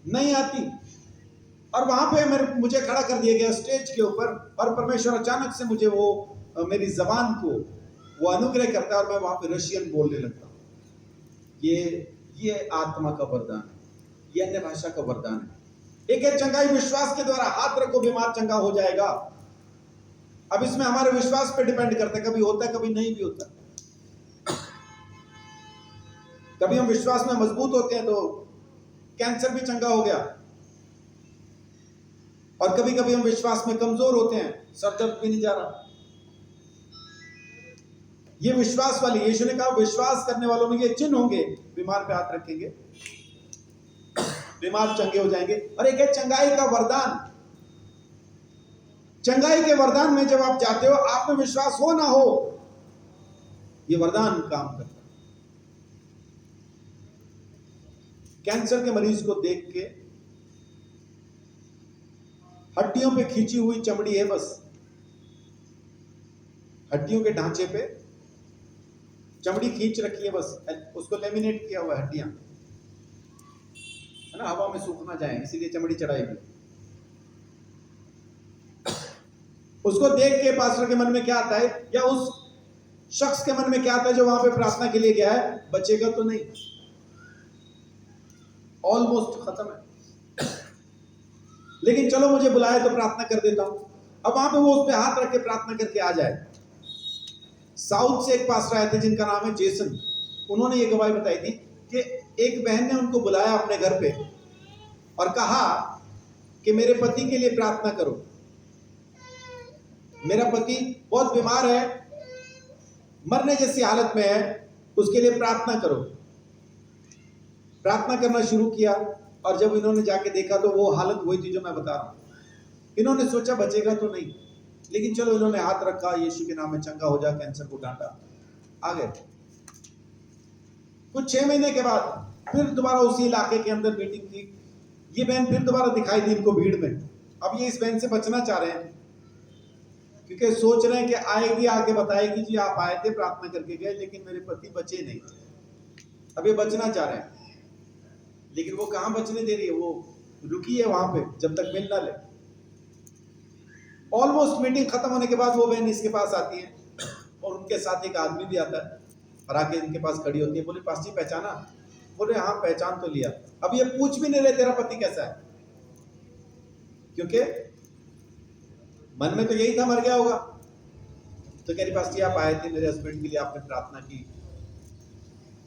नहीं आती, और वहां पे मुझे खड़ा कर दिया गया स्टेज के ऊपर, और परमेश्वर अचानक से मुझे वो मेरी जबान को वो अनुग्रह करता है और मैं वहां पे रशियन बोलने लगता हूँ। ये आत्मा का वरदान है, ये अन्य भाषा का वरदान है। एक है चंगाई विश्वास के द्वारा, हाथ रखो बीमार चंगा हो जाएगा। अब इसमें हमारे विश्वास पे डिपेंड करता है, कभी होता है कभी नहीं भी होता। कभी हम विश्वास में मजबूत होते हैं तो कैंसर भी चंगा हो गया, और कभी कभी हम विश्वास में कमजोर होते हैं, सर दर्द भी नहीं जा रहा। ये विश्वास वाली, यीशु ने कहा विश्वास करने वालों में ये चिन्ह होंगे, बीमार पे हाथ रखेंगे बीमार चंगे हो जाएंगे। और एक है चंगाई का वरदान। चंगाई के वरदान में जब आप जाते हो, आप में विश्वास हो ना हो, ये वरदान काम करता है। कैंसर के मरीज को देख के, हड्डियों पे खींची हुई चमड़ी है, बस हड्डियों के ढांचे पे चमड़ी खींच रखी है, बस उसको लेमिनेट किया हुआ है, हड्डियां है ना, हवा में सूख ना जाए इसीलिए चमड़ी चढ़ाई हुई। उसको देख के पास्टर के मन में क्या आता है, या उस शख्स के मन में क्या आता है जो वहां पे प्रार्थना के लिए गया है, बचेगा तो नहीं। ऑलमोस्ट खत्म है, लेकिन चलो मुझे बुलाए तो प्रार्थना कर देता हूं। अब वहां पे वो उस पे हाथ रख के प्रार्थना करके आ जाए। साउथ से एक पास्टर आए थे जिनका नाम है जेसन। उन्होंने ये गवाही बताई थी कि एक बहन ने उनको बुलाया अपने घर पे और कहा कि मेरे पति के लिए प्रार्थना करो, मेरा पति बहुत बीमार है, मरने जैसी हालत में है, उसके लिए प्रार्थना करो। प्रार्थना करना शुरू किया और जब इन्होंने जाके देखा तो वो हालत वही थी जो मैं बता रहा हूं। इन्होंने सोचा बचेगा तो नहीं, लेकिन चलो इन्होंने हाथ रखा, यीशु के नाम में चंगा हो जा, कैंसर को डांटा, आ गए। कुछ 6 महीने के बाद फिर दोबारा उसी इलाके के अंदर मीटिंग की। ये बहन फिर दोबारा दिखाई दी इनको भीड़ में। अब ये इस बहन से बचना चाह रहे हैं क्योंकि सोच रहे हैं कि आएगी आके बताएगी जी आप आए थे, प्रार्थना करके गए, लेकिन मेरे पति बचे नहीं। अब ये बचना चाह रहे हैं, लेकिन वो कहां बचने दे रही है, वो रुकी है वहां पे जब तक मिल ना ले। ऑलमोस्ट मीटिंग खत्म होने के बाद वो बहन इसके पास आती है और उनके साथ एक आदमी भी आता है और आके इनके पास खड़ी होती है। बोले पास जी पहचाना? बोले हाँ पहचान तो लिया। अब ये पूछ भी नहीं रहे तेरा पति कैसा है, क्योंकि मन में तो यही था मर गया होगा। तो कह रही पास जी आप आए थे मेरे हस्बैंड के लिए, आपने प्रार्थना की?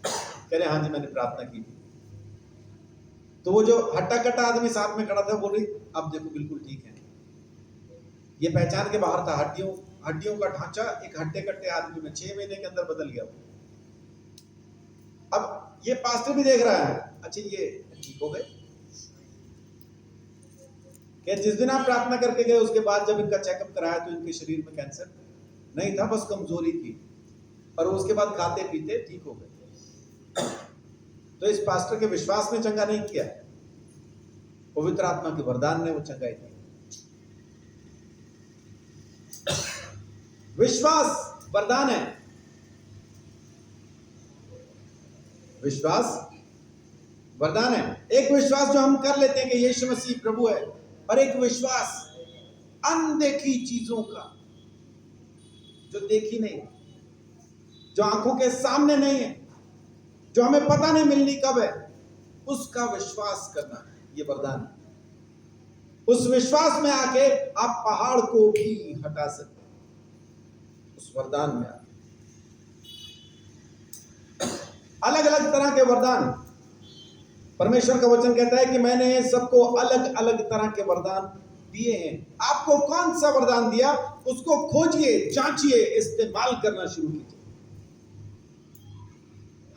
कह रहे हाँ जी मैंने प्रार्थना की थी। तो वो जो हट्टा कट्टा आदमी साथ में खड़ा था बोल रही अब देखो बिल्कुल ठीक है। ये पहचान के बाहर था। हड्डियों का ढांचा एक हट्टे कट्टे आदमी में 6 महीने के अंदर बदल गया। अब ये पास्टर भी देख रहा है, अच्छा ये ठीक हो गए। क्या जिस दिन आप प्रार्थना करके गए उसके बाद जब इनका चेकअप कराया तो इनके शरीर में कैंसर नहीं था, बस कमजोरी थी, और उसके बाद खाते पीते ठीक हो गए। तो इस पास्टर के विश्वास ने चंगा नहीं किया, पवित्र आत्मा के वरदान ने वो चंगाई की। विश्वास वरदान है। विश्वास वरदान है। एक विश्वास जो हम कर लेते हैं कि यीशु मसीह प्रभु है, और एक विश्वास अनदेखी चीजों का, जो देखी नहीं, जो आंखों के सामने नहीं है, जो हमें पता नहीं मिलनी कब है, उसका विश्वास करना, ये वरदान है। उस विश्वास में आके आप पहाड़ को भी हटा सकते, उस वरदान में आके। अलग अलग तरह के वरदान, परमेश्वर का वचन कहता है कि मैंने सबको अलग अलग तरह के वरदान दिए हैं। आपको कौन सा वरदान दिया उसको खोजिए, जांचिए, इस्तेमाल करना शुरू कीजिए।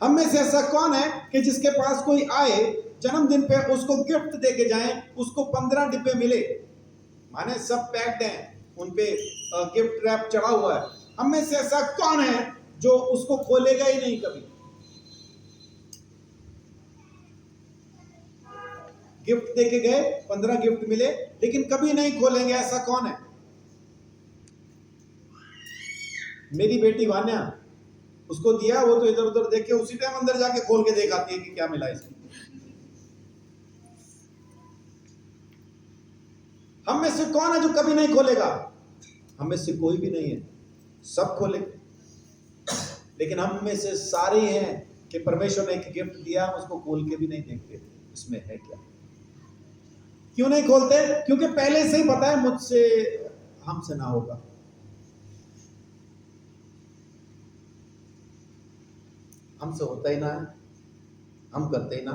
हम में से ऐसा कौन है कि जिसके पास कोई आए जन्मदिन पे उसको गिफ्ट दे के जाएं, उसको 15 डिब्बे मिले, माने सब पैक्ड हैं, उन पे गिफ्ट रैप चढ़ा हुआ है। हम में से ऐसा कौन है जो उसको खोलेगा ही नहीं कभी? गिफ्ट देके गए, 15 गिफ्ट मिले, लेकिन कभी नहीं खोलेंगे, ऐसा कौन है? मेरी बेटी वान्या, उसको दिया, वो तो इधर उधर देख के उसी टाइम अंदर जाके खोल के देखाती है कि क्या मिला इसमें। हम में से कौन है जो कभी नहीं खोलेगा? हम में से कोई भी नहीं है, सब खोलेंगे। लेकिन हम में से सारे हैं कि परमेश्वर ने एक गिफ्ट दिया, उसको खोल के भी नहीं देखते इसमें है क्या। क्यों नहीं खोलते? क्योंकि पहले से ही पता है मुझसे, हमसे ना होगा। हमसे होता ही ना है, हम करते ही ना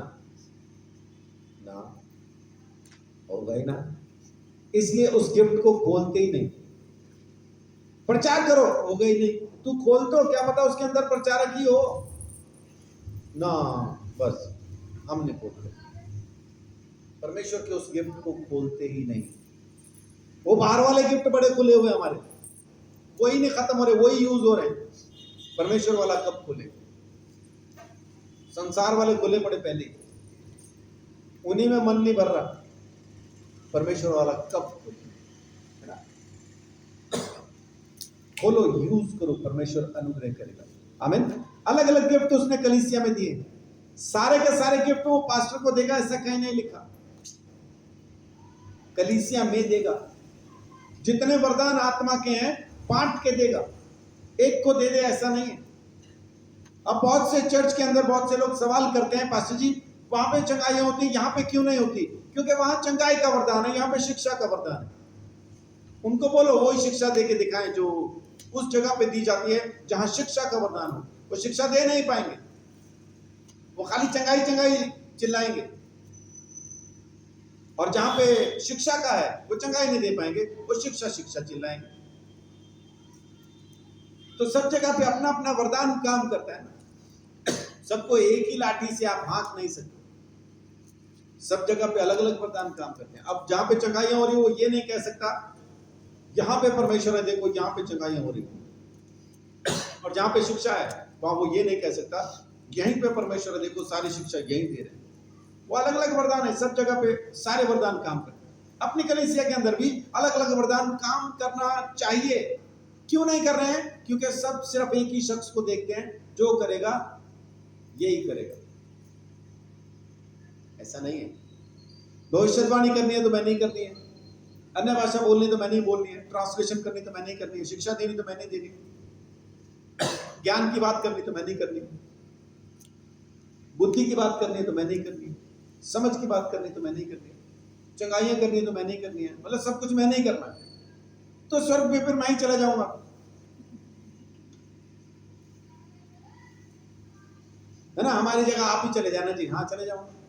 होगा ही ना, इसलिए उस गिफ्ट को खोलते ही नहीं। प्रचार करो, हो गई नहीं, तू खोल तो क्या पता उसके अंदर प्रचारक ही हो ना, बस हम नहीं खोलते। परमेश्वर के उस गिफ्ट को खोलते ही नहीं। वो बाहर वाले गिफ्ट बड़े खुले हुए हमारे, वही नहीं खत्म हो रहे, वही यूज हो रहे। परमेश्वर वाला कब खुले? संसार वाले खुले पड़े पहले, उन्हीं में मन नहीं भर रहा। परमेश्वर वाला कब खोले? खोलो, यूज करो, परमेश्वर अनुग्रह करेगा। आमीन। अलग अलग गिफ्ट उसने कलीसिया में दिए, सारे के सारे गिफ्ट वो पास्टर को देगा ऐसा कहीं नहीं लिखा, कलीसिया में देगा। जितने वरदान आत्मा के हैं बांट के देगा, एक को दे दे ऐसा नहीं है। अब बहुत से चर्च के अंदर बहुत से लोग सवाल करते हैं, पास्टर जी वहां पे चंगाइयां होती, यहाँ पे क्यों नहीं होती? क्योंकि वहां चंगाई का वरदान है, यहाँ पे शिक्षा का वरदान है। उनको बोलो वही शिक्षा दे के दिखाएं जो उस जगह पे दी जाती है जहां शिक्षा का वरदान हो। वो शिक्षा दे नहीं पाएंगे, वो खाली चंगाई चंगाई चिल्लाएंगे। और जहां पे शिक्षा का है वो चंगाई नहीं दे पाएंगे, वो शिक्षा शिक्षा चिल्लाएंगे। तो सब जगह पे अपना अपना वरदान काम करता है ना। सबको एक ही लाठी से आप हाँक नहीं सकते, सब जगह पे अलग अलग वरदान काम करते हैं। अब जहां पे चंगाइयां हो रही है वो ये नहीं कह सकता यहां पे परमेश्वर है देखो यहां पे चंगाइयां हो रही है, और जहां पे शिक्षा है वहां वो ये नहीं कह सकता यहीं पे परमेश्वर है देखो सारी शिक्षा यहीं दे रहे हैं। वो अलग अलग वरदान है, सब जगह पे सारे वरदान काम करते हैं। अपनी कलीसिया के अंदर भी अलग अलग वरदान काम करना चाहिए। क्यों नहीं कर रहे हैं? क्योंकि सब सिर्फ एक ही शख्स को देखते हैं, जो करेगा यही करेगा। ऐसा नहीं है। भविष्यवाणी करनी है तो मैं नहीं करनी है, अन्य भाषा बोलनी तो मैं नहीं बोलनी है, ट्रांसलेशन करनी तो मैं नहीं करनी है, शिक्षा देनी तो मैं नहीं देनी, ज्ञान की बात करनी तो मैं नहीं करनी, बुद्धि की बात करनी है तो मैं नहीं करनी, समझ की बात करनी तो मैं नहीं करनी, चंगाइयां करनी है तो मैं नहीं करनी है। मतलब सब कुछ मैं नहीं करना है, तो स्वर्ग में फिर मैं ही चला जाऊंगा। है ना, हमारी जगह आप ही चले जाना जी। हाँ चले जाऊंगा।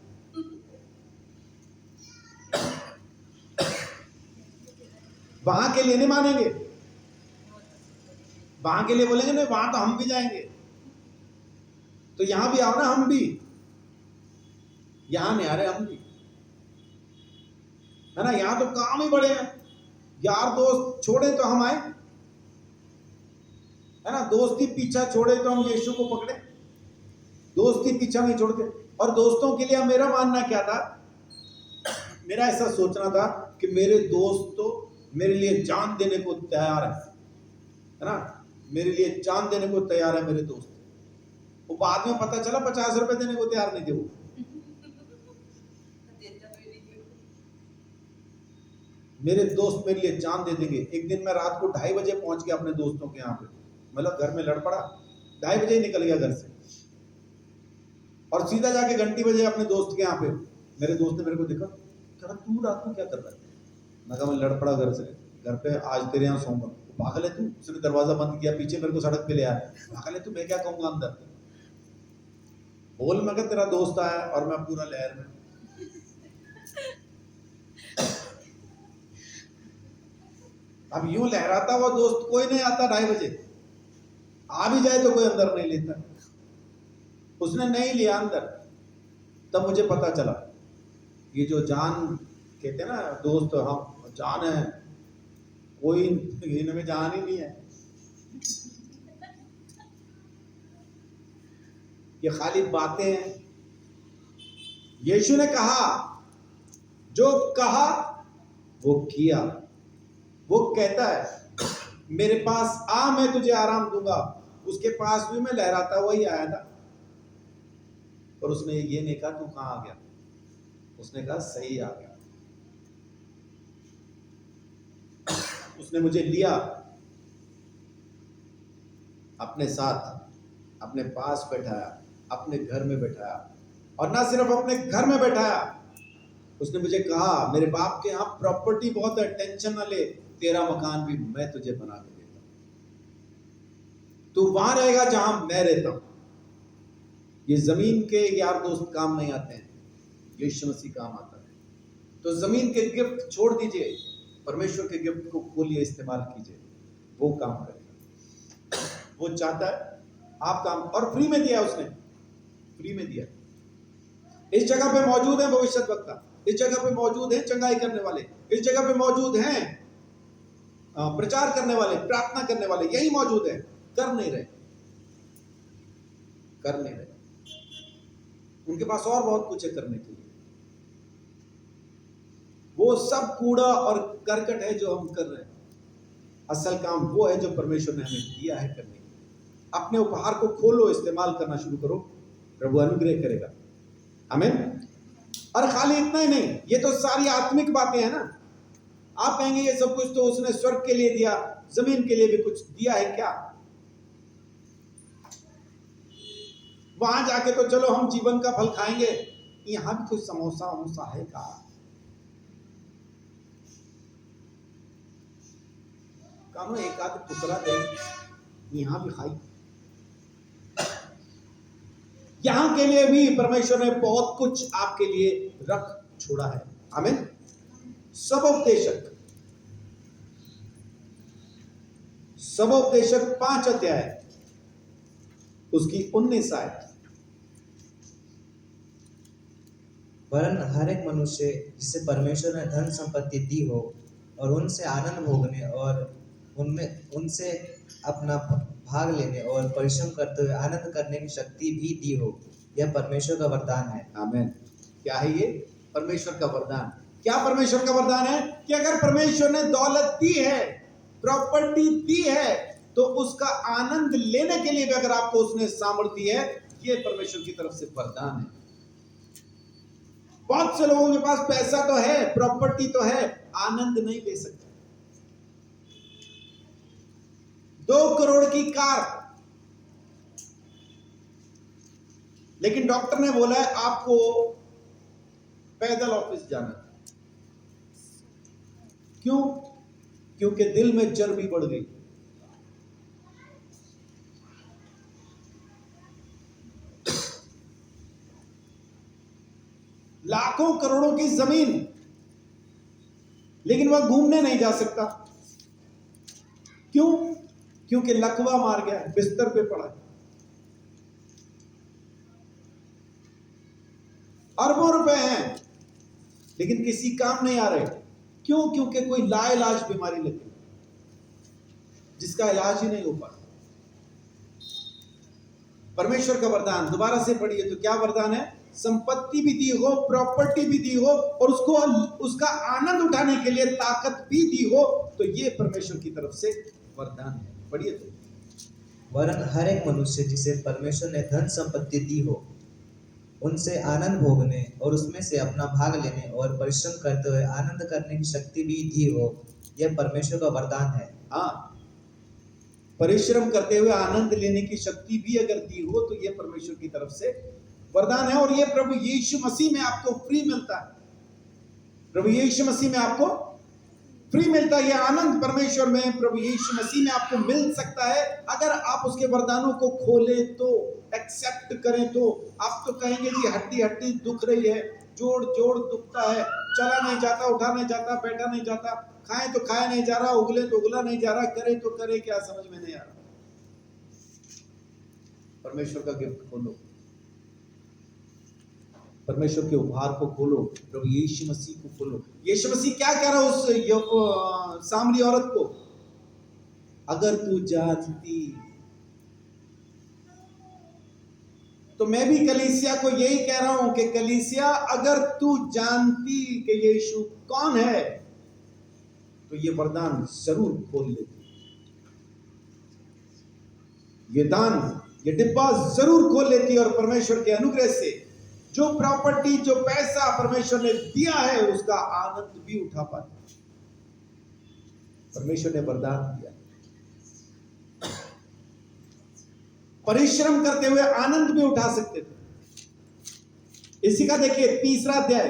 वहां के लिए नहीं मानेंगे, वहां के लिए बोलेंगे नहीं वहां तो हम भी जाएंगे, तो यहां भी आओ ना, हम भी यहां नहीं आ रहे, हम भी है ना। यहां तो काम ही बड़े हैं, यार दोस्त छोड़े तो हम आए, है ना। दोस्ती पीछा छोड़े तो हम यीशु को पकड़े, दोस्ती पीछा नहीं छोड़ते। और दोस्तों के लिए मेरा मानना क्या था, मेरा ऐसा सोचना था कि मेरे दोस्त तो मेरे लिए जान देने को तैयार है ना, मेरे लिए जान देने को तैयार है मेरे दोस्त। वो बाद में पता चला 50 रुपए देने को तैयार नहीं थे वो। मेरे दोस्त मेरे लिए जान दे देंगे। एक दिन मैं रात को 2:30 बजे पहुंच गया अपने दोस्तों के यहाँ पे, मतलब घर में लड़ पड़ा, 2:30 बजे ही निकल गया घर से, और सीधा जाके घंटी बजे अपने दोस्त के यहाँ पे। मेरे दोस्त ने मेरे को देखा, कहा तू रात को क्या कर रहा है? मैं कहा मैं लड़ पड़ा घर से, घर पे आज तेरे यहाँ सोऊंगा। पागल है तू? उसने दरवाजा बंद किया, पीछे मेरे को सड़क पे ले आया। पागल है तू? मैं क्या कहूंगा अंदर? बोल, मैं कहा तेरा दोस्त आया और मैं पूरा लहर में। अब यूं लहराता हुआ दोस्त कोई नहीं आता 2:30 बजे, आ भी जाए तो कोई अंदर नहीं लेता। उसने नहीं लिया अंदर। तब मुझे पता चला ये जो जान कहते हैं ना दोस्त, हम जान है, कोई इनमें जान ही नहीं है, ये खाली बातें हैं। यीशु ने कहा, जो कहा वो किया। वो कहता है मेरे पास आ, मैं तुझे आराम दूंगा। उसके पास भी मैं लहराता हुआ ही आया था, और उसने ये नहीं कहा तू कहां आ गया, उसने कहा सही आ गया। उसने मुझे लिया अपने साथ, अपने पास बैठाया, अपने घर में बैठाया, और ना सिर्फ अपने घर में बैठाया, उसने मुझे कहा मेरे बाप के यहाँ प्रॉपर्टी बहुत है, टेंशन ना ले, तेरा मकान भी मैं तुझे बना के देता हूं, तू वहां रहेगा जहां मैं रहता हूं। ये जमीन के यार दोस्त काम नहीं आते हैं, यीशु मसीह काम आता है। तो जमीन के गिफ्ट छोड़ दीजिए, परमेश्वर के गिफ्ट को खोलिए, इस्तेमाल कीजिए, वो काम करेगा। वो चाहता है आप काम, और फ्री में दिया उसने, फ्री में दिया। इस जगह पे मौजूद है भविष्यद्वक्ता, इस जगह पे मौजूद है चंगाई करने वाले, इस जगह पे मौजूद हैं प्रचार करने वाले, प्रार्थना करने वाले, यही मौजूद है। कर नहीं रहे, कर नहीं रहे। उनके पास और बहुत कुछ है करने के लिए। वो सब कूड़ा और करकट है जो हम कर रहे हैं। असल काम वो है जो परमेश्वर ने हमें दिया है करने के लिए। अपने उपहार को खोलो, इस्तेमाल करना शुरू करो, प्रभु अनुग्रह करेगा। आमीन। और खाली इतना ही नहीं, ये तो सारी आत्मिक बातें हैं ना। आप कहेंगे ये सब कुछ तो उसने स्वर्ग के लिए दिया, जमीन के लिए भी कुछ दिया है क्या? वहां जाके तो चलो हम जीवन का फल खाएंगे, यहाँ भी कोई समोसा वमोसा है का? कानो एक आध टुकड़ा दे, यहाँ भी खाई। यहाँ के लिए भी परमेश्वर ने बहुत कुछ आपके लिए रख छोड़ा है। आमीन। सबोपदेशक 5 अध्याय उसकी 19 आयत।
वरन हर एक मनुष्य जिसे परमेश्वर ने धन संपत्ति दी हो और उनसे आनंद भोगने और उनसे अपना भाग लेने और परिश्रम करते हुए आनंद करने की शक्ति भी दी हो, यह परमेश्वर का वरदान है।
आमीन। क्या है ये? परमेश्वर का वरदान। क्या परमेश्वर का वरदान है? कि अगर परमेश्वर ने दौलत दी है, प्रॉपर्टी दी है, तो उसका आनंद लेने के लिए भी अगर आपको उसने सामर्थ्य है, ये परमेश्वर की तरफ से वरदान है। बहुत से लोगों के पास पैसा तो है, प्रॉपर्टी तो है, आनंद नहीं ले सकते। 2 करोड़ की कार, लेकिन डॉक्टर ने बोला है आपको पैदल ऑफिस जाना। क्यों? क्योंकि दिल में चर्बी बढ़ गई। लाखों करोड़ों की जमीन, लेकिन वह घूमने नहीं जा सकता। क्यों? क्योंकि लकवा मार गया, बिस्तर पे पड़ा है। अरबों रुपए हैं, लेकिन किसी काम नहीं आ रहे। क्यों? क्योंकि कोई लाइलाज बीमारी लगी जिसका इलाज ही नहीं हो पा। परमेश्वर का वरदान, दोबारा से पढ़िए तो क्या वरदान है? संपत्ति भी दी हो, प्रॉपर्टी भी दी हो, और उसको उसका आनंद उठाने के लिए ताकत भी दी हो, तो ये परमेश्वर की तरफ से वरदान है। पढ़िए तो।
वरन हर एक मनुष्य जिसे परमेश्वर ने धन संपत्ति दी हो, उनसे आनंद भोगने और उसमें से अपना भाग लेने और परिश्रम करते हुए आनंद करने की शक्ति भी दी हो, यह परमेश्वर का वरदान है।
हाँ, परिश्रम करते हुए आनंद लेने की शक्ति भी अगर दी हो, तो यह परमेश्वर की तरफ से वरदान है। और यह प्रभु यीशु मसीह में आपको फ्री मिलता है। प्रभु यीशु मसीह में आपको फ्री मिलता है। यह आनंद परमेश्वर में, प्रभु यीशु मसीह में आपको मिल सकता है, अगर आप उसके वरदानों को खोले तो, एक्सेप्ट करें तो। आप तो कहेंगे जी हड्डी हड्डी दुख रही है, जोड़ जोड़ दुखता है, चला नहीं जाता, उठा नहीं जाता, बैठा नहीं जाता, खाए तो खाया नहीं जा रहा, उगले तो उगला नहीं जा रहा, करे तो करे क्या, समझ में नहीं आ रहा। परमेश्वर का गिफ्ट खोलो, परमेश्वर के उपहार को खोलो, प्रभु यीशु मसीह को खोलो। यीशु मसीह क्या कह रहा है उस सामरी औरत को? अगर तू जानती, तो मैं भी कलीसिया को यही कह रहा हूं कि कलीसिया, अगर तू जानती कि यीशु कौन है, तो ये वरदान जरूर खोल लेती, ये दान, ये डिब्बा जरूर खोल लेती, और परमेश्वर के अनुग्रह से जो प्रॉपर्टी, जो पैसा परमेश्वर ने दिया है, उसका आनंद भी उठा पाती। परमेश्वर ने वरदान दिया, परिश्रम करते हुए आनंद भी उठा सकते थे। इसी का देखिए 3 अध्याय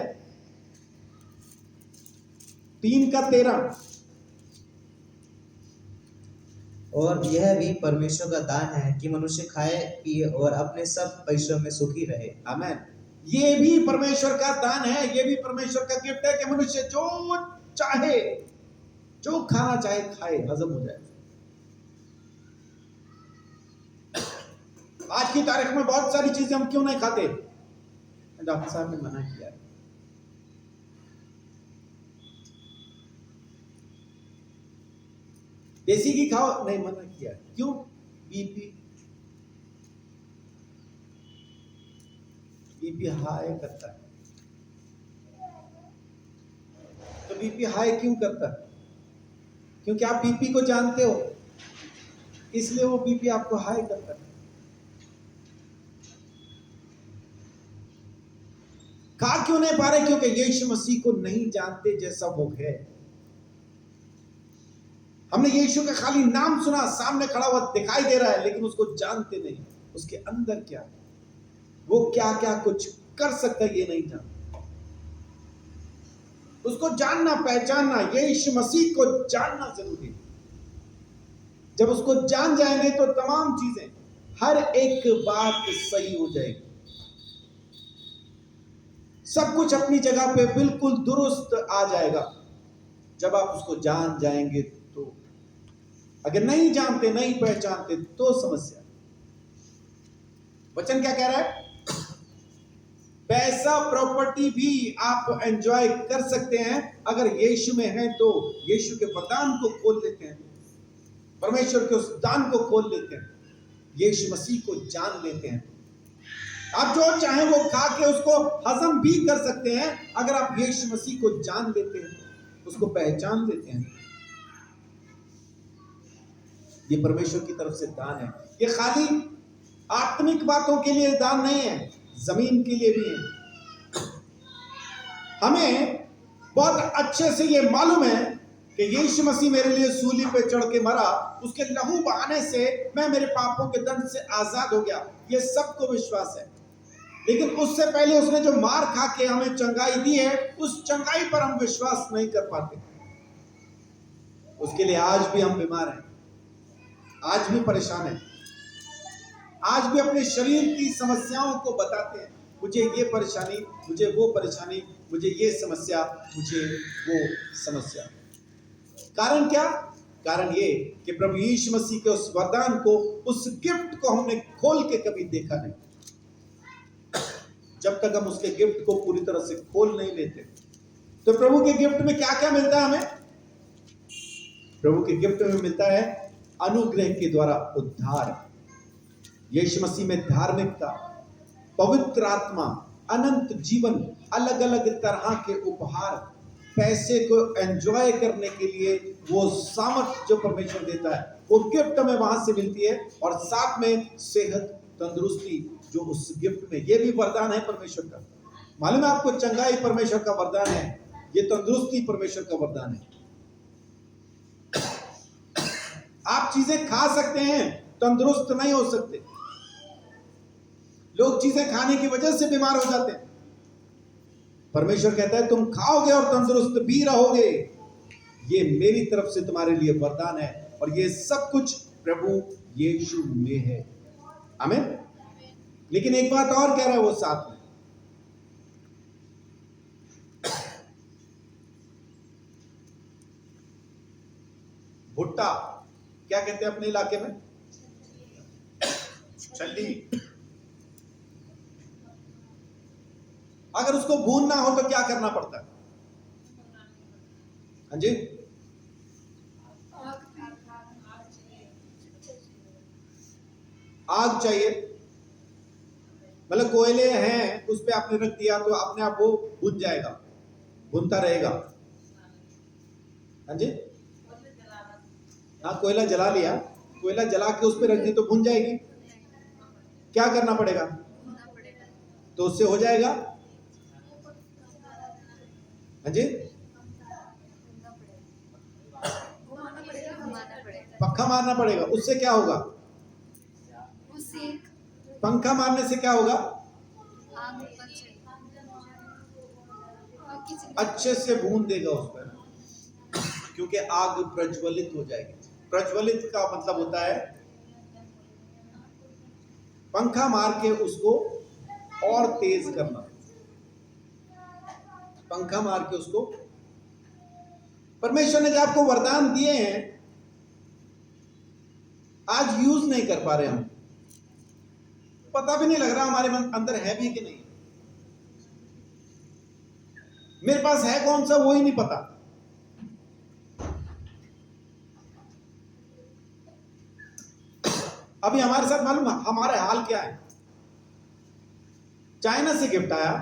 3:13।
और यह भी परमेश्वर का दान है कि मनुष्य खाए पिए और अपने सब परिश्रम में सुखी रहे।
आमेन। ये भी परमेश्वर का दान है, ये भी परमेश्वर का गिफ्ट है कि मनुष्य जो चाहे, जो खाना चाहे खाए, हजम हो जाए। आज की तारीख में बहुत सारी चीजें हम क्यों नहीं खाते? डॉक्टर साहब ने मना किया है। देसी घी खाओ, नहीं, मना किया। क्यों? बीपी हाई करता है। तो बीपी हाई क्यों करता है? क्योंकि आप बीपी को जानते हो, इसलिए वो बीपी आपको हाई करता है। खा क्यों नहीं पा रहे? क्योंकि यीशु मसीह को नहीं जानते जैसा वो है। हमने यीशु का खाली नाम सुना, सामने खड़ा हुआ दिखाई दे रहा है, लेकिन उसको जानते नहीं, उसके अंदर क्या है, वो क्या क्या कुछ कर सकता है ये नहीं जानता। उसको जानना, पहचानना, यीशु मसीह को जानना जरूरी है। जब उसको जान जाएंगे तो तमाम चीजें, हर एक बात सही हो जाएगी, सब कुछ अपनी जगह पे बिल्कुल दुरुस्त आ जाएगा जब आप उसको जान जाएंगे। तो अगर नहीं जानते, नहीं पहचानते तो समस्या। वचन क्या कह रहा है? पैसा, प्रॉपर्टी भी आप एंजॉय कर सकते हैं अगर यीशु में है तो। यीशु के वरदान को खोल लेते हैं, परमेश्वर के उस दान को खोल लेते हैं, यीशु मसीह को जान लेते हैं। आप जो चाहें वो खा के उसको हजम भी कर सकते हैं अगर आप यीशु मसीह को जान लेते हैं, उसको पहचान लेते हैं। ये परमेश्वर की तरफ से दान है। ये खाली आत्मिक बातों के लिए दान नहीं है, जमीन के लिए भी है। हमें बहुत अच्छे से ये मालूम है कि यीशु मसीह मेरे लिए सूली पे चढ़ के मरा, उसके लहू बहाने से मैं मेरे पापों के दंड से आजाद हो गया, ये सबको विश्वास है। लेकिन उससे पहले उसने जो मार खा के हमें चंगाई दी है, उस चंगाई पर हम विश्वास नहीं कर पाते। उसके लिए आज भी हम बीमार हैं, आज भी परेशान हैं, आज भी अपने शरीर की समस्याओं को बताते हैं, मुझे ये परेशानी, मुझे वो परेशानी, मुझे ये समस्या, मुझे वो समस्या। कारण क्या? कारण ये कि प्रभु यीशु मसीह के उस वरदान को, उस गिफ्ट को हमने खोल के कभी देखा नहीं। जब तक हम उसके गिफ्ट को पूरी तरह से खोल नहीं लेते, तो प्रभु के गिफ्ट में क्या क्या मिलता है हमें? प्रभु के गिफ्ट में मिलता है अनुग्रह के द्वारा उद्धार, यीशु मसीह में धार्मिकता, पवित्र आत्मा, अनंत जीवन, अलग अलग तरह के उपहार, पैसे को एंजॉय करने के लिए वो सामर्थ जो परमेश्वर देता है, वो गिफ्ट हमें वहां से मिलती है। और साथ में सेहत, तंदुरुस्ती जो उस गिफ्ट में, ये भी वरदान है परमेश्वर का। मालूम है आपको, चंगाई परमेश्वर का वरदान है, ये तंदुरुस्ती परमेश्वर का वरदान है। आप चीजें खा सकते हैं, तंदुरुस्त नहीं हो सकते। लोग चीजें खाने की वजह से बीमार हो जाते हैं। परमेश्वर कहता है तुम खाओगे और तंदुरुस्त भी रहोगे, ये मेरी तरफ से तुम्हारे लिए वरदान है, और ये सब कुछ प्रभु यीशु में है। आमीन। लेकिन एक बात और कह रहा है वो साथ में, भुट्टा क्या कहते हैं अपने इलाके में? छल्ली। अगर उसको भूनना हो तो क्या करना पड़ता है? हाँ जी, आग चाहिए। मतलब कोयले हैं, उस पे आपने रख दिया तो अपने आप वो भुन जाएगा, भुनता रहेगा। हाँ जी, हाँ, कोयला जला लिया, कोयला जला के उस पे रख दी तो भुन जाएगी। क्या करना पड़ेगा? तो उससे हो जाएगा। हाँ जी, पक्का मारना पड़ेगा। उससे क्या होगा? पंखा मारने से क्या होगा? अच्छे से भून देगा उस पर, क्योंकि आग प्रज्वलित हो जाएगी। प्रज्वलित का मतलब होता है पंखा मार के उसको और तेज करना, पंखा मार के उसको। परमेश्वर ने जो आपको वरदान दिए हैं, आज यूज नहीं कर पा रहे हम, पता भी नहीं लग रहा हमारे मन अंदर है भी कि नहीं। मेरे पास है कौन सा वो ही नहीं पता। अभी हमारे साथ मालूम हमारे हाल क्या है? चाइना से गिफ्ट आया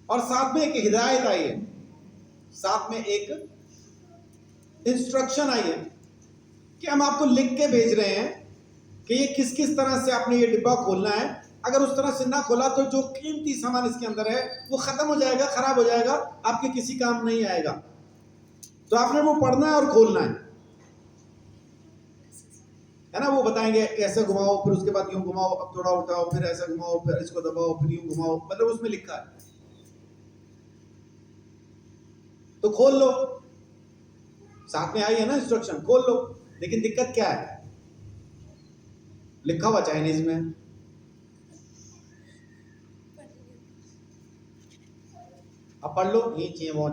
और साथ में एक हिदायत आई है, साथ में एक इंस्ट्रक्शन आई है कि हम आपको लिख के भेज रहे हैं कि ये किस किस तरह से आपने ये डिब्बा खोलना है। अगर उस तरह से ना खोला तो जो कीमती सामान इसके अंदर है वो खत्म हो जाएगा, खराब हो जाएगा, आपके किसी काम नहीं आएगा। तो आपने वो पढ़ना है और खोलना है। है ना, वो बताएंगे ऐसे घुमाओ, फिर उसके बाद यूं घुमाओ, अब थोड़ा उठाओ, फिर ऐसा घुमाओ, फिर इसको दबाओ, फिर यूं घुमाओ, मतलब उसमें लिखा है। तो खोल लो, साथ में आई है ना इंस्ट्रक्शन, खोल लो। लेकिन दिक्कत क्या है, लिखा हुआ चाइनीज में। अब पढ़ लो, नीचे वो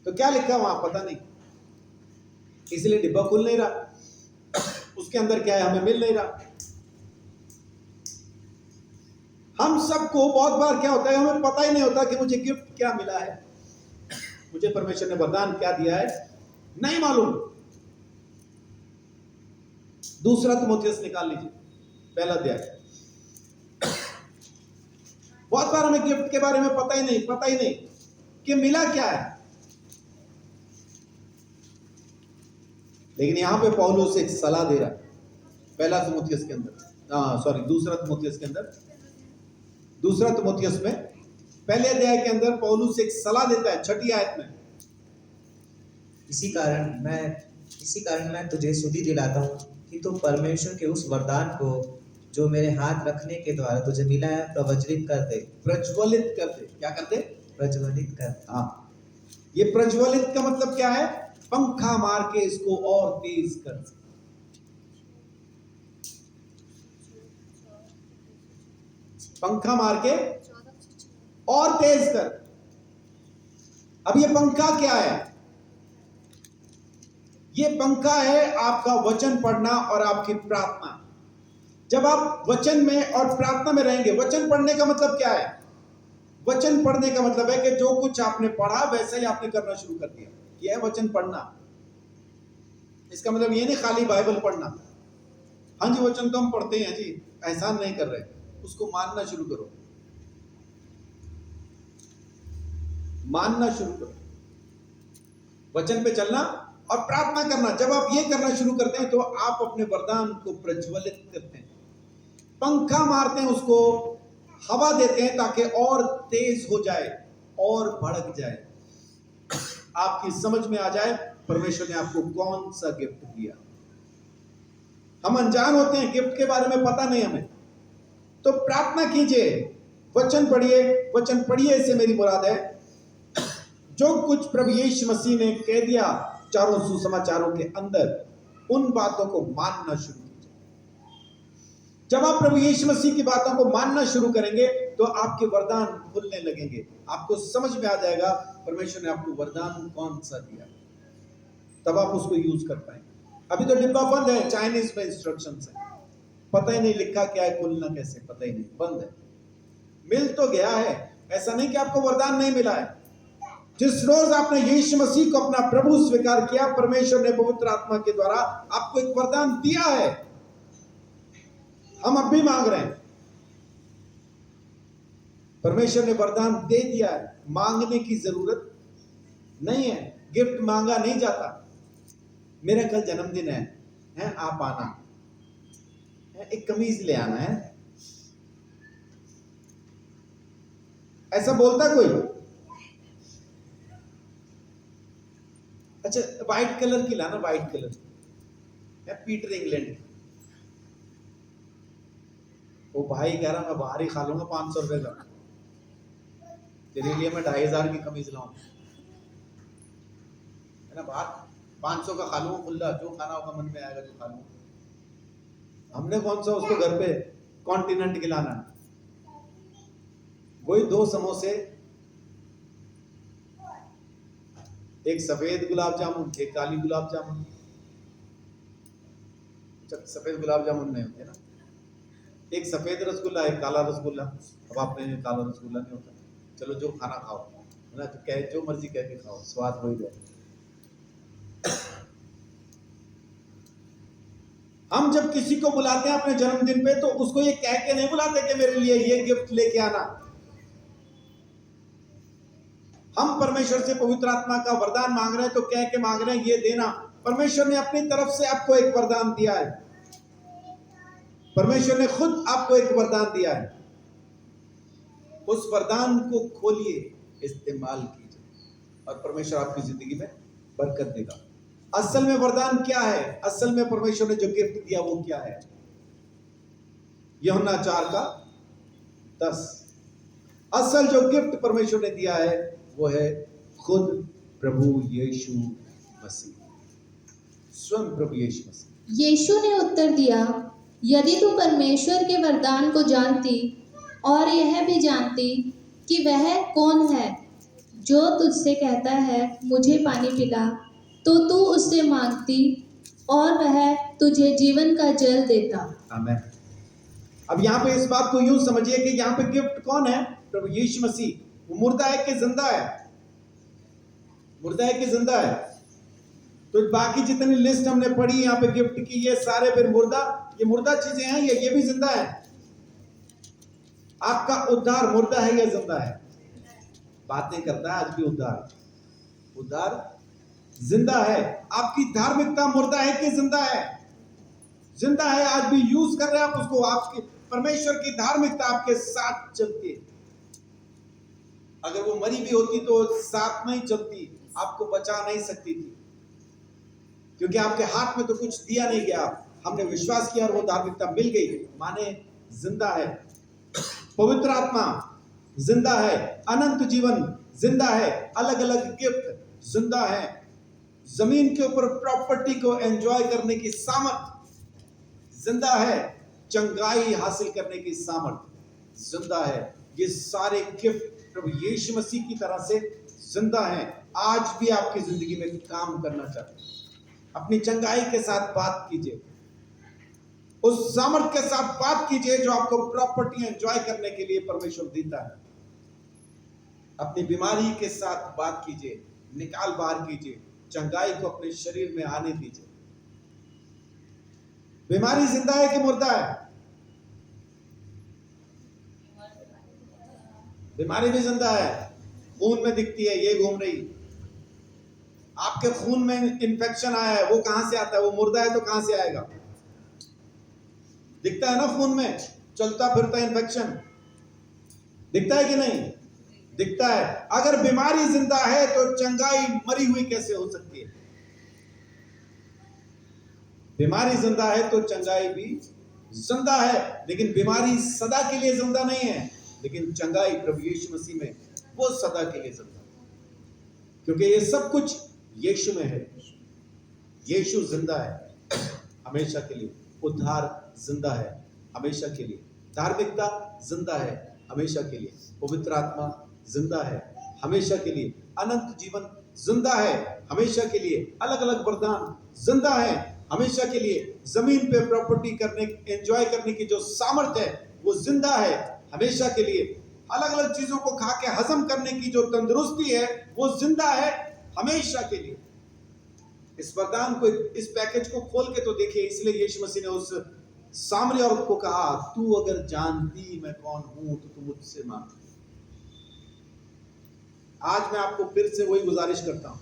तो क्या लिखा वहां पता नहीं, इसलिए डिब्बा खुल नहीं रहा, उसके अंदर क्या है हमें मिल नहीं रहा। हम सबको बहुत बार क्या होता है, हमें पता ही नहीं होता कि मुझे गिफ्ट क्या मिला है, मुझे परमेश्वर ने वरदान क्या दिया है, नहीं मालूम। दूसरा तिमोथियस निकाल लीजिए, पहला अध्याय। बहुत बार हमें गिफ्ट के बारे में पता ही नहीं कि मिला क्या है। लेकिन यहां पे पौलुस एक सलाह दे रहा है, पहला तिमोथियस के अंदर, दूसरा तिमोथियस के अंदर, दूसरा तिमोथियस में पहले अध्याय के अंदर पौलुस एक सलाह देता है 6ठी आयत में।
इसी कारण मैं तुझे सुधि दिलाता हूँ कि तू परमेश्वर के उस वरदान को जो मेरे हाथ रखने के द्वारा तुझे मिला है प्रज्वलित कर दे।
प्रज्वलित कर दे, क्या करते?
प्रज्वलित कर।
हाँ, ये प्रज्वलित का मतलब क्या है? पंखा मार के इसको और तेज कर। पंखा मार के और तेज कर। अब ये पंखा क्या है? ये पंखा है आपका वचन पढ़ना और आपकी प्रार्थना। जब आप वचन में और प्रार्थना में रहेंगे, वचन पढ़ने का मतलब क्या है? वचन पढ़ने का मतलब है कि जो कुछ आपने पढ़ा वैसा ही आपने करना शुरू कर दिया। यह है वचन पढ़ना। इसका मतलब ये नहीं खाली बाइबल पढ़ना। हाँ जी, वचन तो हम पढ़ते हैं जी, एहसान नहीं कर रहे, उसको मानना शुरू करो, मानना शुरू करो, वचन पे चलना और प्रार्थना करना। जब आप ये करना शुरू करते हैं तो आप अपने वरदान को प्रज्वलित करते हैं, पंखा मारते हैं, उसको हवा देते हैं ताकि और तेज हो जाए और भड़क जाए, आपकी समझ में आ जाए परमेश्वर ने आपको कौन सा गिफ्ट दिया। हम अनजान होते हैं, गिफ्ट के बारे में पता नहीं हमें, तो प्रार्थना कीजिए, वचन पढ़िए। वचन पढ़िए इससे मेरी मुराद है जो कुछ प्रभु यीशु मसीह ने कह दिया चारों सुसमाचारों के अंदर, उन बातों को मानना शुरू कीजिए। जब आप प्रभु यीशु मसीह की बातों को मानना शुरू करेंगे तो आपके वरदान खुलने लगेंगे, आपको समझ में आ जाएगा परमेश्वर ने आपको वरदान कौन सा दिया, तब आप उसको यूज कर पाएंगे। अभी तो डिब्बा बंद है, चाइनीज में इंस्ट्रक्शंस है, पता ही नहीं लिखा क्या है, खुलना कैसे पता ही नहीं, बंद है। मिल तो गया है, ऐसा नहीं कि आपको वरदान नहीं मिला है। जिस रोज आपने यीशु मसीह को अपना प्रभु स्वीकार किया, परमेश्वर ने पवित्र आत्मा के द्वारा आपको एक वरदान दिया है। हम अब भी मांग रहे हैं, परमेश्वर ने वरदान दे दिया है, मांगने की जरूरत नहीं है। गिफ्ट मांगा नहीं जाता। मेरा कल जन्मदिन है, आप आना है, एक कमीज ले आना है, ऐसा बोलता कोई? अच्छा, व्हाइट कलर की लाना, व्हाइट कलर है, पीटर इंग्लैंड। वो भाई कह रहा मैं बाहर ही खा लूंगा 500 रुपए का, तेरे लिए मैं 2500 की कमीज लाऊं, है ना, बाहर 500 का खा लूंगा खुला, जो खाना होगा मन में आएगा जो खा लूंगा। हमने कौन सा उसको घर पे कॉन्टिनेंट खिलाना, वही 2 समोसे, एक सफेद गुलाब जामुन, एक काली गुलाब जामुन। सफेद गुलाब जामुन नहीं होते ना, एक सफेद रसगुल्ला, एक काला रसगुल्ला। अब आपने काला रसगुल्ला नहीं होता, चलो जो खाना खाओ, है ना, तो कह जो मर्जी कह के खाओ, स्वाद वही रहे। हम जब किसी को बुलाते हैं अपने जन्मदिन पे, तो उसको ये कह के नहीं बुलाते कि मेरे लिए ये गिफ्ट लेके आना। हम परमेश्वर से पवित्र आत्मा का वरदान मांग रहे हैं तो कह के मांग रहे हैं ये देना। परमेश्वर ने अपनी तरफ से आपको एक वरदान दिया है, परमेश्वर ने खुद आपको एक वरदान दिया है। उस वरदान को खोलिए, इस्तेमाल कीजिए और परमेश्वर आपकी जिंदगी में बरकत देगा। असल में वरदान क्या है? असल में परमेश्वर ने जो गिफ्ट दिया वो क्या है? यूहन्ना 4:10। असल जो गिफ्ट परमेश्वर ने दिया है वो है खुद प्रभु यीशु मसीह, स्वयं प्रभु यीशु मसीह।
यीशु ने उत्तर दिया, यदि तू परमेश्वर के वरदान को जानती और यह भी जानती कि वह कौन है जो तुझसे कहता है मुझे पानी पिला, तो तू उससे मांगती और वह तुझे जीवन का जल देता।
आमीन। अब यहाँ पे इस बात को यूं समझिए कि यहाँ पे गिफ्ट कौन है? प्रभु यीशु मसीह। वो मुर्दा है कि जिंदा है? मुर्दा है कि जिंदा है? तो बाकी जितनी लिस्ट हमने पढ़ी यहाँ पे गिफ्ट की, ये सारे फिर मुर्दा, ये मुर्दा चीजें हैं या ये भी जिंदा है? आपका उद्धार मुर्दा है या जिंदा है? बात नहीं करता है आज भी उद्धार जिंदा है। आपकी धार्मिकता मुर्दा है कि जिंदा है? जिंदा है। आज भी यूज कर रहे हैं आप उसको। आपके परमेश्वर की धार्मिकता आपके साथ चलती है। अगर वो मरी भी होती तो साथ नहीं चलती, आपको बचा नहीं सकती थी, क्योंकि आपके हाथ में तो कुछ दिया नहीं गया। हमने विश्वास किया और वो धार्मिकता मिल गई, माने जिंदा है। पवित्र आत्मा जिंदा है, अनंत जीवन जिंदा है, अलग अलग गिफ्ट जिंदा है, जमीन के ऊपर प्रॉपर्टी को एंजॉय करने की सामर्थ जिंदा है, चंगाई हासिल करने की सामर्थ जिंदा है। ये सारे गिफ्ट प्रभु यीशु मसीह की तरह से जिंदा हैं। आज भी आपकी जिंदगी में काम करना चाहते हैं। अपनी चंगाई के साथ बात कीजिए, उस सामर्थ के साथ बात कीजिए जो आपको प्रॉपर्टी एंजॉय करने के लिए परमेश्वर देता है। अपनी बीमारी के साथ बात कीजिए, निकाल बाहर कीजिए, चंगाई को अपने शरीर में आने दीजिए। बीमारी जिंदा है कि मुर्दा है? बीमारी भी जिंदा है, खून में दिखती है, ये घूम रही। आपके खून में इंफेक्शन आया है, वो कहां से आता है? वो मुर्दा है तो कहां से आएगा? दिखता है ना, खून में चलता फिरता इंफेक्शन दिखता है कि नहीं? दिखता है। अगर बीमारी जिंदा है तो चंगाई मरी हुई कैसे हो सकती है? बीमारी जिंदा है तो चंगाई भी जिंदा है, लेकिन बीमारी सदा के लिए जिंदा नहीं है, लेकिन चंगाई प्रभु यीशु मसीह में वो सदा के लिए जिंदा है, क्योंकि ये सब कुछ यीशु में है। यीशु जिंदा है हमेशा के लिए, उद्धार जिंदा है हमेशा के लिए, धार्मिकता जिंदा है हमेशा के लिए, पवित्र आत्मा जिंदा है हमेशा के लिए, अनंत जीवन जिंदा है हमेशा के लिए, अलग अलग वरदान जिंदा है हमेशा के लिए, जमीन पे प्रॉपर्टी करने एंजॉय करने की जो सामर्थ है वो जिंदा है हमेशा के लिए, अलग अलग चीजों को खा के हजम करने की जो तंदुरुस्ती है वो जिंदा है हमेशा के लिए। इस वरदान को, इस पैकेज को खोल के तो देखिए। इसलिए यीशु मसीह ने उस सामरी औरत को कहा, तू अगर जानती मैं कौन हूं तो तू मुझसे मांग। आज मैं आपको फिर से वही गुजारिश करता हूं,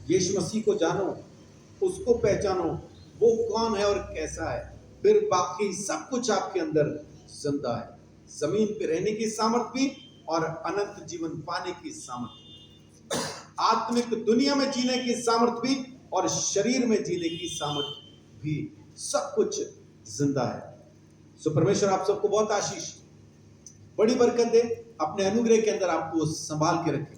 यीशु मसीह को जानो, उसको पहचानो, वो कौन है और कैसा है, फिर बाकी सब कुछ आपके अंदर जिंदा है। जमीन पे रहने की सामर्थ भी और अनंत जीवन पाने की सामर्थ, आत्मिक दुनिया में जीने की सामर्थ भी और शरीर में जीने की सामर्थ भी, सब कुछ जिंदा है। सो परमेश्वर आप सबको बहुत आशीष, बड़ी बरकत दे, अपने अनुग्रह के अंदर आपको संभाल के रखे।